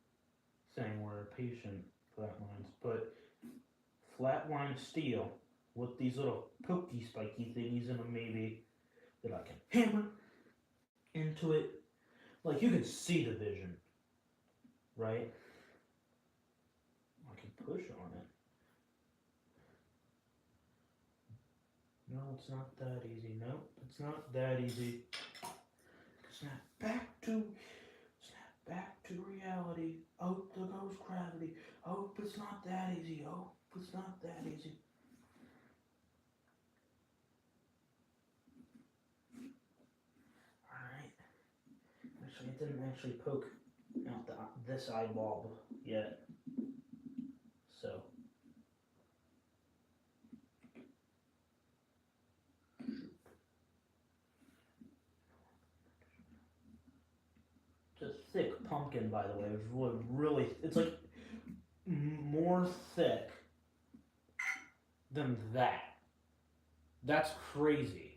thing where a patient flat lines, but flat line steel with these little pokey spiky thingies in them maybe that I can hammer into it. Like you can see the vision, right? I can push on it. No, it's not that easy. No, it's not that easy. Snap back to reality. Oh, there goes gravity. Oh, it's not that easy. Oh, it's not that easy. Alright. Actually, it didn't actually poke out this eyeball yet. So. It's a thick pumpkin, by the way. It was really, it's like more thick than that. That's crazy.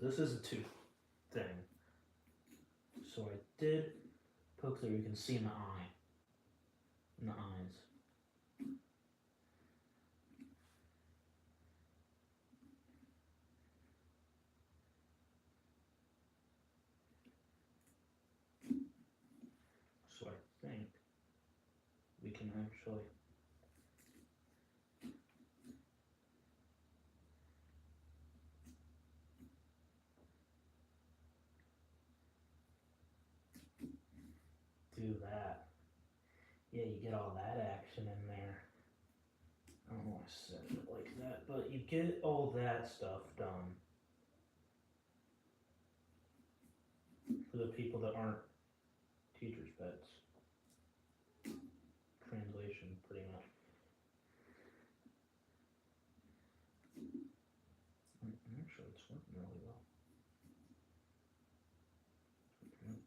This is a tooth thing. So I did poke there. You can see in the eye, in the eyes. So I think we can actually. Do that. Yeah, you get all that action in there. I don't know why I said it like that, but you get all that stuff done. For the people that aren't teachers' pets. Translation, pretty much. Actually, it's working really well.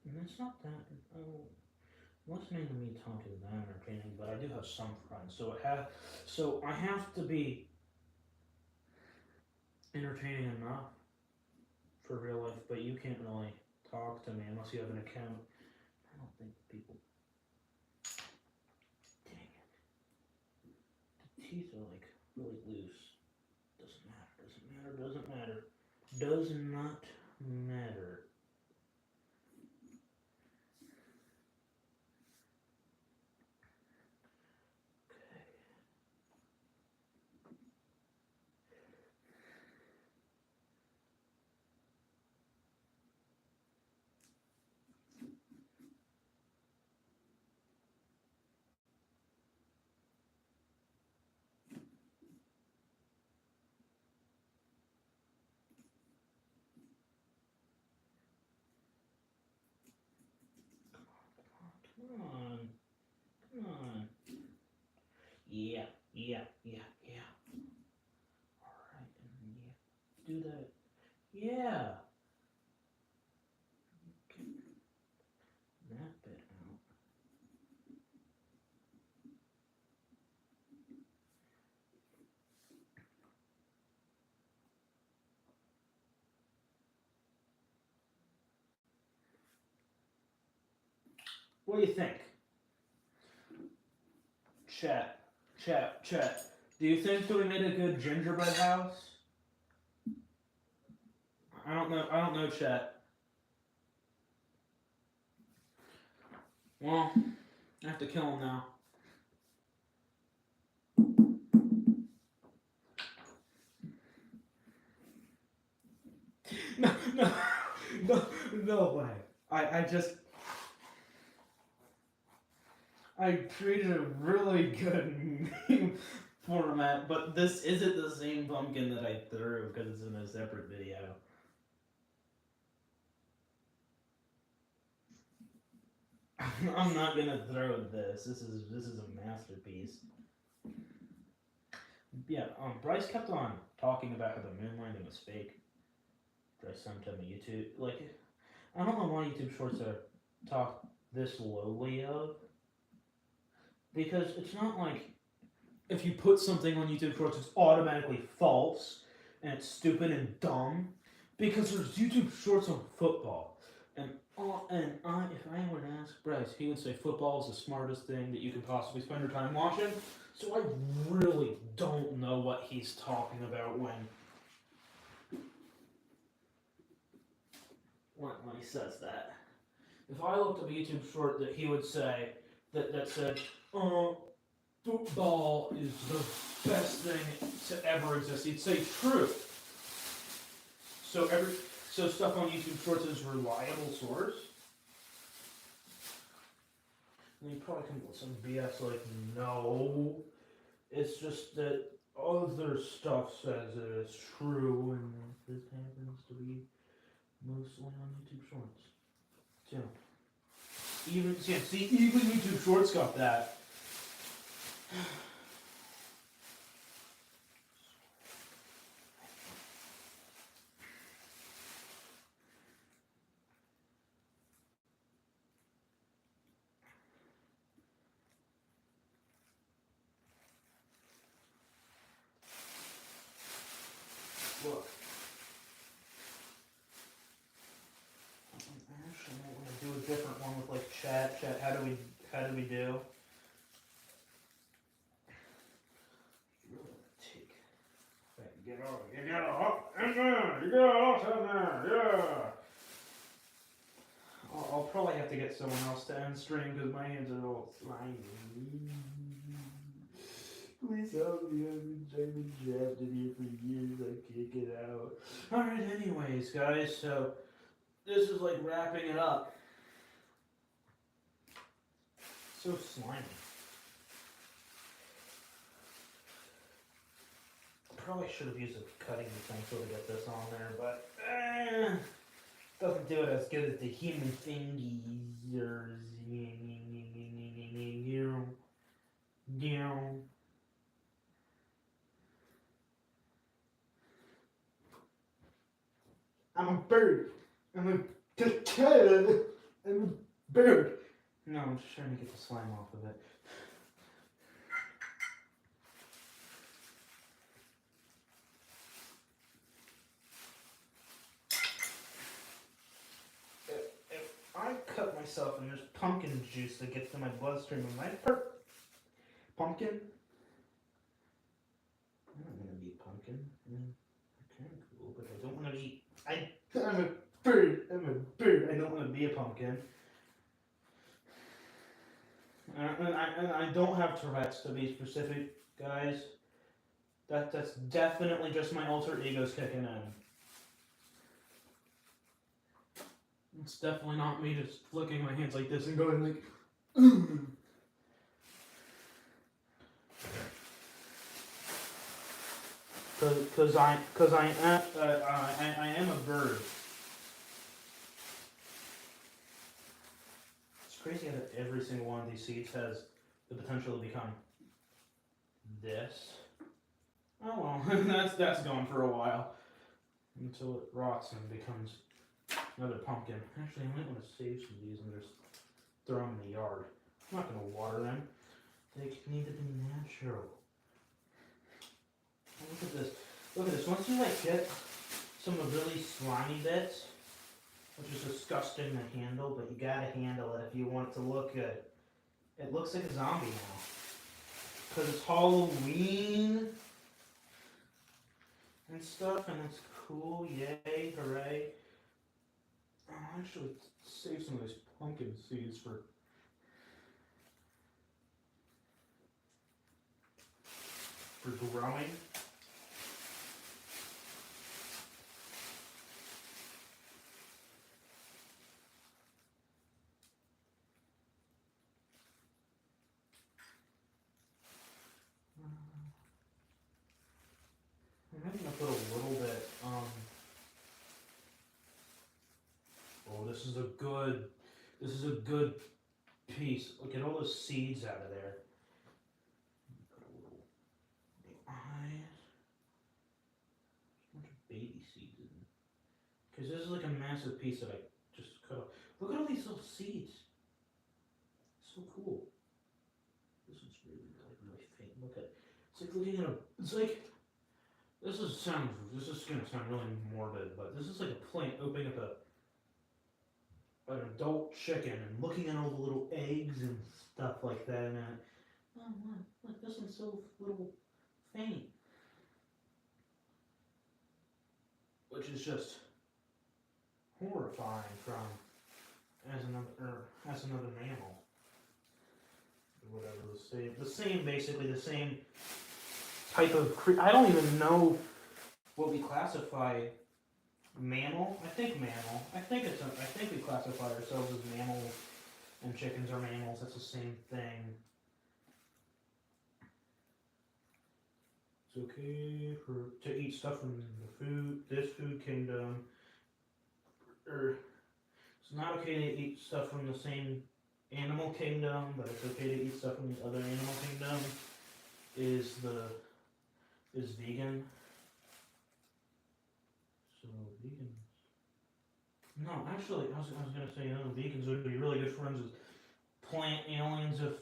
And it's not that. Listening to me talk is that entertaining, but I do have some friends, so I have to be entertaining enough for real life, but you can't really talk to me unless you have an account. I don't think people. Dang it. The teeth are like really loose. Doesn't matter. Does not matter. Come on. Yeah. Alright, and yeah, do that. Yeah. Get that bit out. What do you think? Chat. Do you think that we made a good gingerbread house? I don't know, chat. Well, I have to kill him now. No way. I created a really good meme format, but this isn't the same pumpkin that I threw because it's in a separate video. I'm not gonna throw this. This is a masterpiece. Yeah, Bryce kept on talking about how the moon landing was fake. I sent him a YouTube, like, I don't know why YouTube Shorts are talk this lowly of, because it's not like if you put something on YouTube Shorts, it's automatically false and it's stupid and dumb. Because there's YouTube Shorts on football, and if I were to ask Bryce, he would say football is the smartest thing that you could possibly spend your time watching. So I really don't know what he's talking about when he says that. If I looked up a YouTube short that he would say that said, football is the best thing to ever exist, he'd say true. So stuff on YouTube Shorts is reliable source. And you probably come up with some BS like, no, it's just that other stuff says it is true, and this happens to be mostly on YouTube Shorts. So, even YouTube Shorts got that. Look. Actually, I want to do a different one with like chat. How do we do? Get up in there, you get up in there, yeah. I'll probably have to get someone else to end stream because my hands are all slimy. Please help me, I've been trapped in here for years, I can't get out. Alright, anyways, guys, so this is like wrapping it up. So slimy. Probably should have used a cutting utensil to get this on there, but doesn't do it as good as the human fingers. I'm a bird. I'm a kid. I'm a bird. No, I'm just trying to get the slime off of it. I cut myself and there's pumpkin juice that gets to my bloodstream and my pumpkin. I'm not gonna be a pumpkin. I mean, I'm kind of cool, but I don't want to be. I'm a bird. I'm a bird. I don't want to be a pumpkin. And I don't have Tourette's to be specific, guys. That's definitely just my alter ego's kicking in. It's definitely not me just flicking my hands like this and going like, Cause I am a bird. It's crazy how every single one of these seeds has the potential to become this. Oh well, that's gone for a while until it rots and becomes another pumpkin. Actually, I might want to save some of these and just throw them in the yard. I'm not going to water them. They need to be natural. Look at this. Look at this. Once you like get some of the really slimy bits, which is disgusting to handle, but you gotta handle it if you want it to look good. It looks like a zombie now. Because it's Halloween and stuff, and it's cool. Yay, hooray. I'll actually save some of these pumpkin seeds for growing. I'm gonna put a little bit, oh, this is a good piece. Look at all those seeds out of there. Put a little eyes. A bunch of baby seeds in. Because this is like a massive piece that I just cut off. Look at all these little seeds. So cool. This one's really faint. Look at. It's like looking at a. It's like. This is gonna sound really morbid, but this is like a plant opening up an adult chicken and looking at all the little eggs and stuff like that. And oh look, this one's so little faint, which is just horrifying from as another mammal or whatever. The same type of I don't even know what we classify mammal. I think mammal. I think we classify ourselves as mammals, and chickens are mammals. That's the same thing. It's okay to eat stuff from this food kingdom, or it's not okay to eat stuff from the same animal kingdom, but it's okay to eat stuff from the other animal kingdom. Is vegan. So vegans. No, actually, I was gonna say, vegans would be really good friends with plant aliens if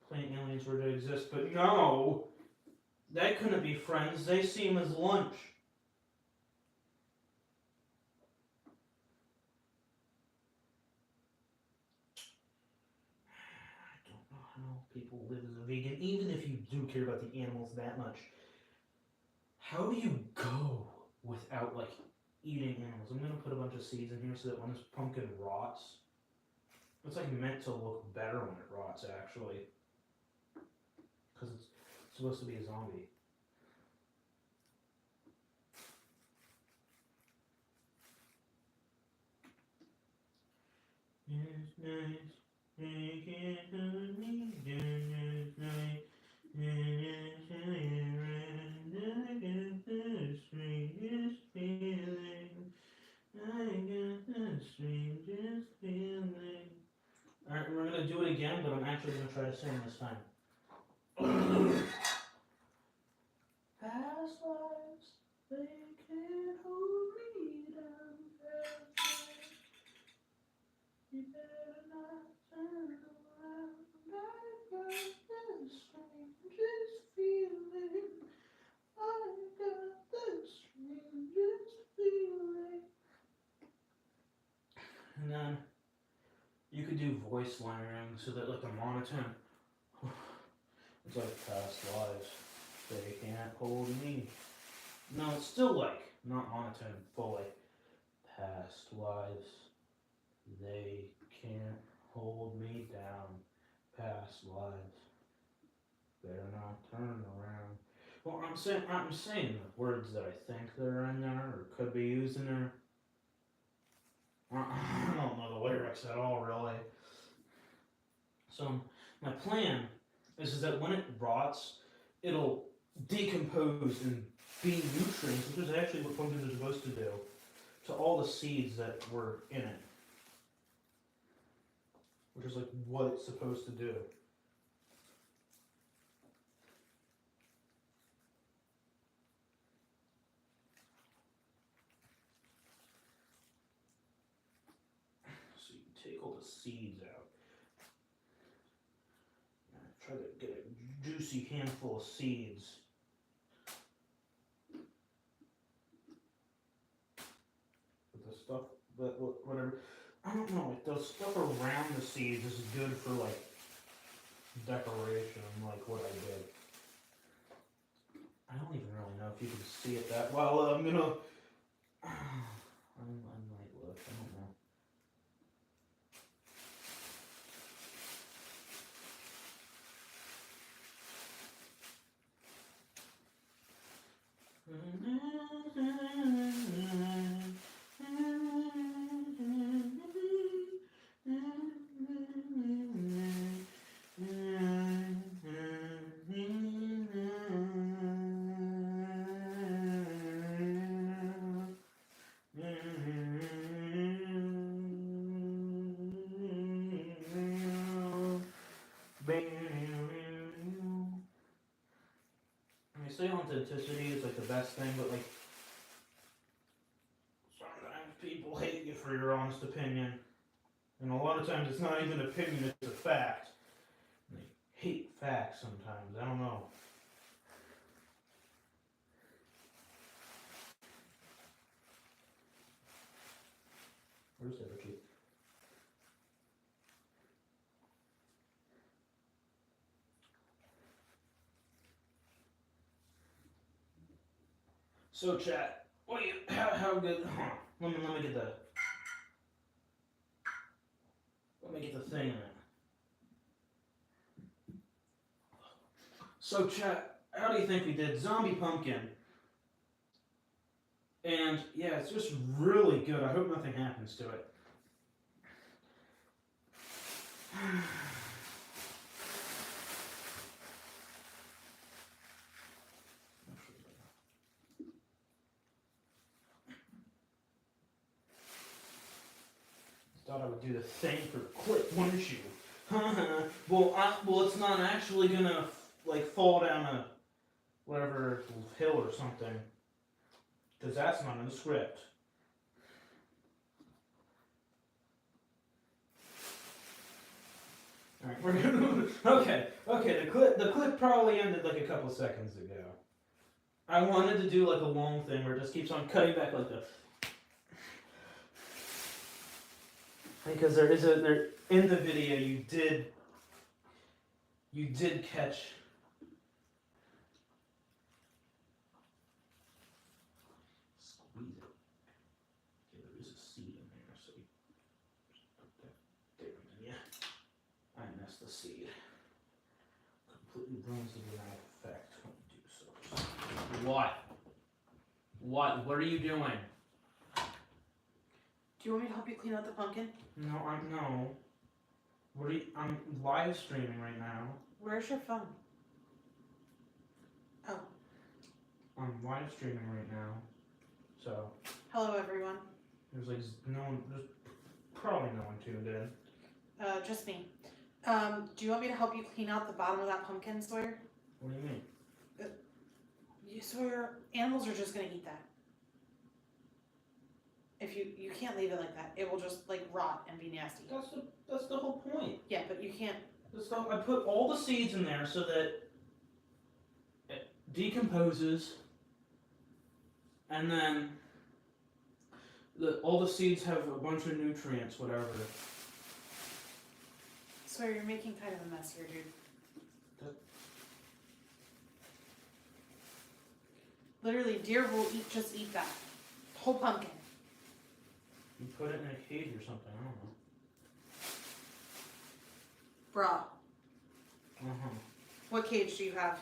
plant aliens were to exist, but no, they couldn't be friends. They see them as lunch. I don't know how people live as a vegan, even if you do care about the animals that much. How do you go without like eating animals? I'm gonna put a bunch of seeds in here so that when this pumpkin rots, it's like meant to look better when it rots actually, because it's supposed to be a zombie. It's nice, make it honey, it's nice, sweetest feeling. I got the strangest feeling. Alright, we're gonna do it again, but I'm actually gonna try to sing this time. Past lives, they can't hold me down. Past lives, you better not turn around. I got the strangest feeling. I got the strangest feeling. And then you could do voice layering so that like the monotone, it's like past lives, they can't hold me. No, it's still like not monotone, fully. Past lives, they can't hold me down. Past lives, better not turn around. Well, I'm saying the words that I think that are in there or could be used in there. I don't know the lyrics at all, really. So my plan is that when it rots, it'll decompose and be nutrients, which is actually what pumpkins are supposed to do, to all the seeds that were in it. Which is like what it's supposed to do. So you take all the seeds out. Try to get a juicy handful of seeds. But the stuff that whatever, I don't know. Like the stuff around the seeds is good for like decoration, like what I did. I don't even really know if you can see it that well. I'm gonna. I might look. I don't know. authenticity is like the best thing, but like sometimes people hate you for your honest opinion, and a lot of times it's not even an opinion; it's a fact. They hate facts sometimes. I don't know. Where's the other key? So chat, what do you? How good? Let me get the. Let me get the thing in it. So chat, how do you think we did? Zombie Pumpkin. And yeah, it's just really good. I hope nothing happens to it. Thought I would do the same for Clip, wouldn't you? well, it's not actually gonna like fall down a whatever hill or something, because that's not in the script. All right, we're gonna. Okay. The clip probably ended like a couple seconds ago. I wanted to do like a long thing where it just keeps on cutting back like this. Because there in the video you did catch squeeze it. Okay, there is a seed in there, so you just put that there and then I missed the seed. Completely ruins the dramatic effect when you do so. What? What are you doing? Do you want me to help you clean out the pumpkin? No, no. I'm live streaming right now. Where's your phone? Oh. I'm live streaming right now. So Hello, everyone. there's probably no one tuned in. Just me. Do you want me to help you clean out the bottom of that pumpkin, Sawyer? What do you mean? Sawyer, animals are just gonna eat that. If you can't leave it like that, it will just like rot and be nasty. That's the whole point. Yeah, but you can't. I put all the seeds in there so that it decomposes, and then all the seeds have a bunch of nutrients, whatever. Sawyer, you're making kind of a mess here, dude. Literally, deer will just eat that whole pumpkin. You put it in a cage or something. I don't know. Bruh, Uh-huh. what cage do you have?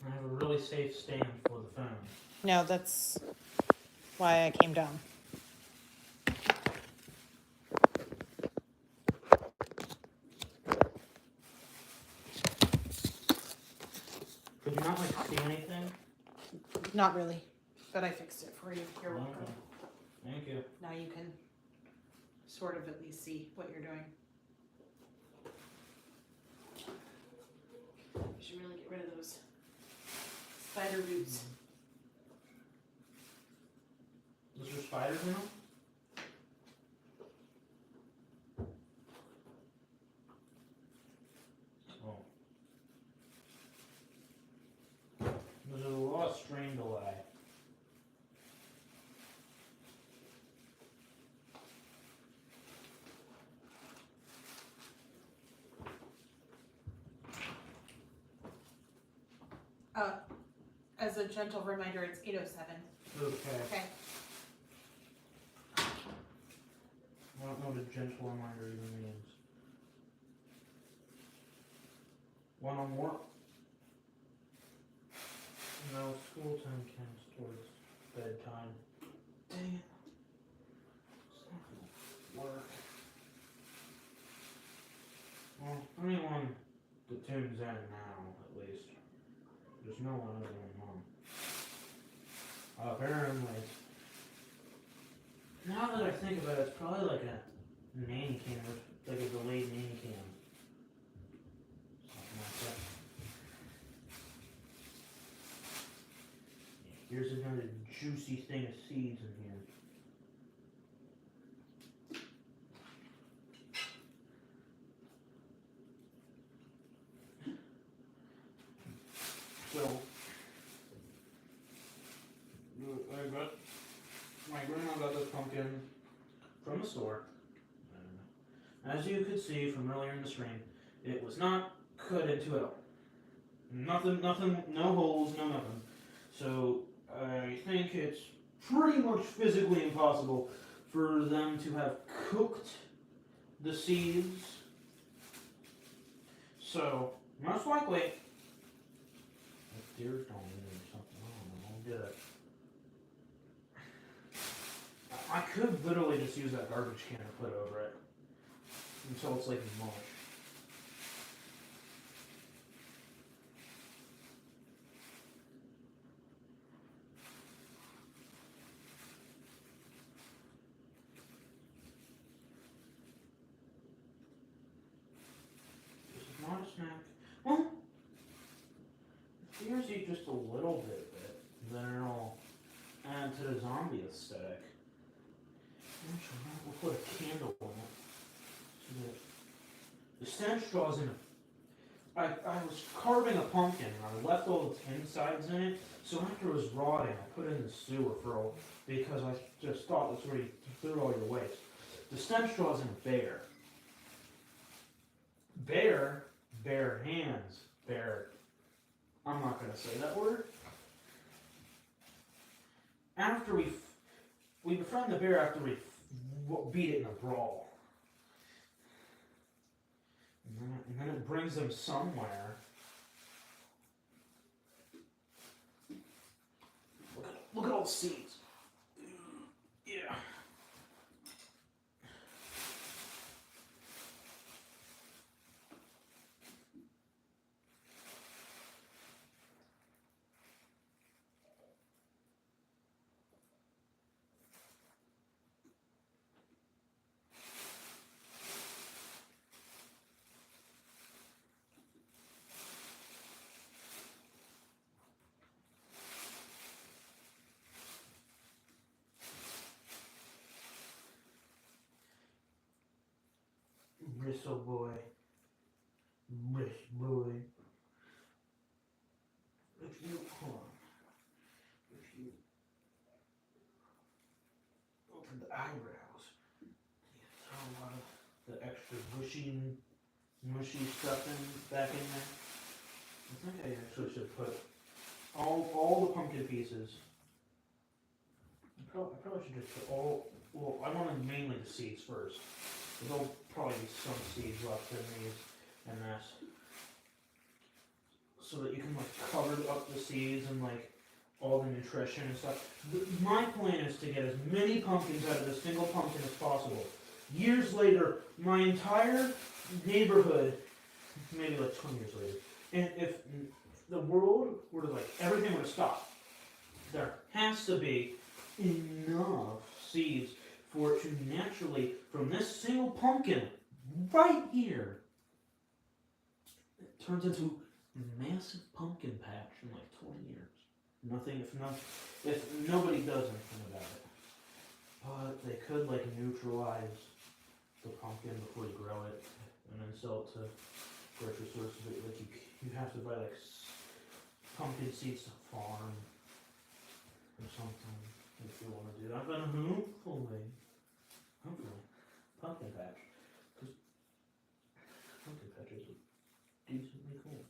I have a really safe stand for the phone. No, that's why I came down. Could you not see anything? Not really, but I fixed it for you. You're welcome. Okay. Thank you. Now you can sort of at least see what you're doing. You should really get rid of those spider boots. Is there spiders in them? Oh. There's a lot of stream delay. As a gentle reminder, it's 8:07. Okay. Okay. I don't know what a gentle reminder even means. Want to more? No, school time counts towards bedtime. Dang it. It's not gonna work. Well, anyone that tunes in now, at least. There's no one other than Mom. Apparently. Now that I think about it, it's probably like a nanny cam, like a delayed nanny cam. Something like that. Here's another juicy thing of seeds in here. So, my grandma got this pumpkin from the store. As you could see from earlier in the stream, it was not cut into at all. Nothing, no holes, no nothing. So, I think it's pretty much physically impossible for them to have cooked the seeds. So, most likely, if deer's don't eat it or something, I don't know, I'll get it. I could literally just use that garbage can to put over it until it's like mush. This is not a snack. Well, if deers eat just a little bit of it, then it'll add to the zombie aesthetic. Actually, we'll put a candle on it. So that the stench draws in. I was carving a pumpkin and I left all the insides in it. So after it was rotting, I put it in the sewer for all because I just thought that's where you threw all your waste. The stench draws in a bear. Bare hands, bear. I'm not gonna say that word. After we befriend the bear after we beat it in a brawl. And then it brings them somewhere. Look at all the seeds. Yeah. Bristle boy. Bristle boy. If you, hold on. If you open the eyebrows, you throw a lot of the extra mushy stuff back in there. I think I actually should put all the pumpkin pieces. I probably should just put all, well, I wanted mainly the seeds first. There'll probably be some seeds left in these and this. So that you can like cover up the seeds and like all the nutrition and stuff. My plan is to get as many pumpkins out of this single pumpkin as possible. Years later, my entire neighborhood, maybe like 20 years later, and if the world were to like, everything were to stop, there has to be enough seeds for it to naturally, from this single pumpkin, right here, it turns into a massive pumpkin patch in like 20 years. If nobody does anything about it. But they could like neutralize the pumpkin before you grow it, and then sell it to grocery stores. Like you have to buy like pumpkin seeds to farm or something if you want to do that. But hopefully, pumpkin patch, because pumpkin patches are decently cool.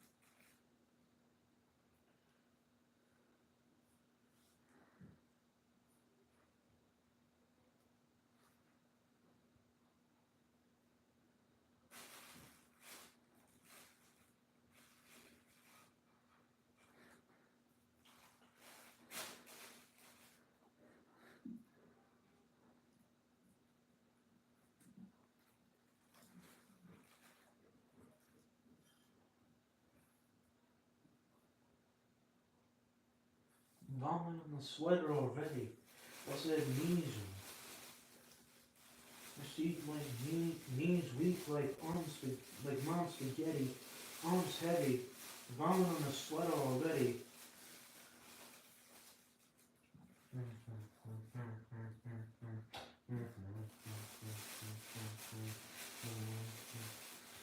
Vomit on the sweater already. What's that mean? I see like knees weak like arms like mom spaghetti, arms heavy, vomit on the sweater already.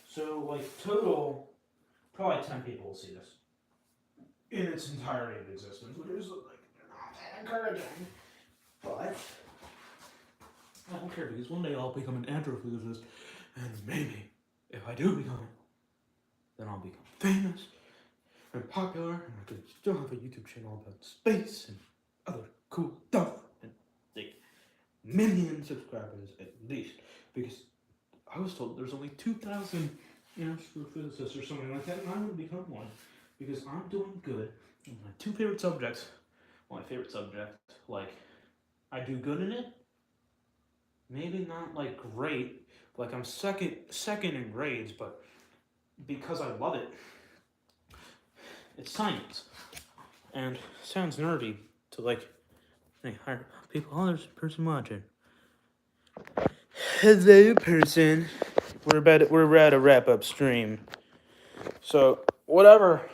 So like total, probably 10 people will see this in its entirety of existence, which is like not that encouraging. But I don't care because one day I'll become an astrophysicist, and maybe if I do become it, then I'll become famous and popular, and I could still have a YouTube channel about space and other cool stuff, and like million subscribers at least. Because I was told there's only 2,000 astrophysicists or something like that, and I would become one because I'm doing good in my two favorite subjects. Well, my favorite subject, like I do good in it. Maybe not like great, like I'm second in grades, but because I love it, it's science. And it sounds nerdy to like, hey, hi people, oh, there's a person watching. Hello, person. We're at a wrap up stream. So whatever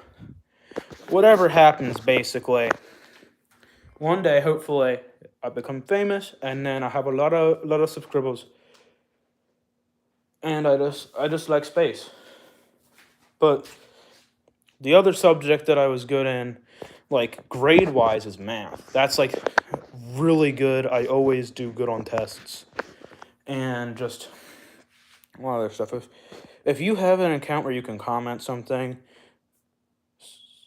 happens, basically, one day hopefully I become famous, and then I have a lot of subscribers, and I just like space. But the other subject that I was good in, like grade wise, is math. That's like really good. I always do good on tests, and just a lot of other stuff. If you have an account where you can comment something,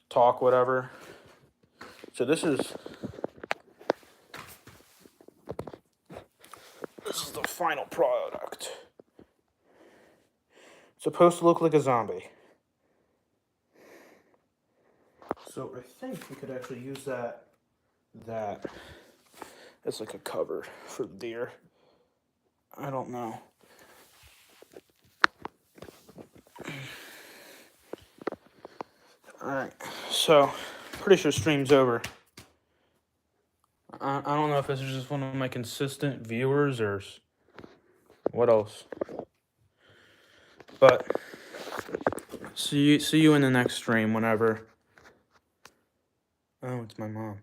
talk, whatever. So this is the final product. It's supposed to look like a zombie. So I think we could actually use that as like a cover for the deer. I don't know. Alright, so pretty sure stream's over. I don't know if this is just one of my consistent viewers or what else. But see you in the next stream whenever. Oh, it's my mom.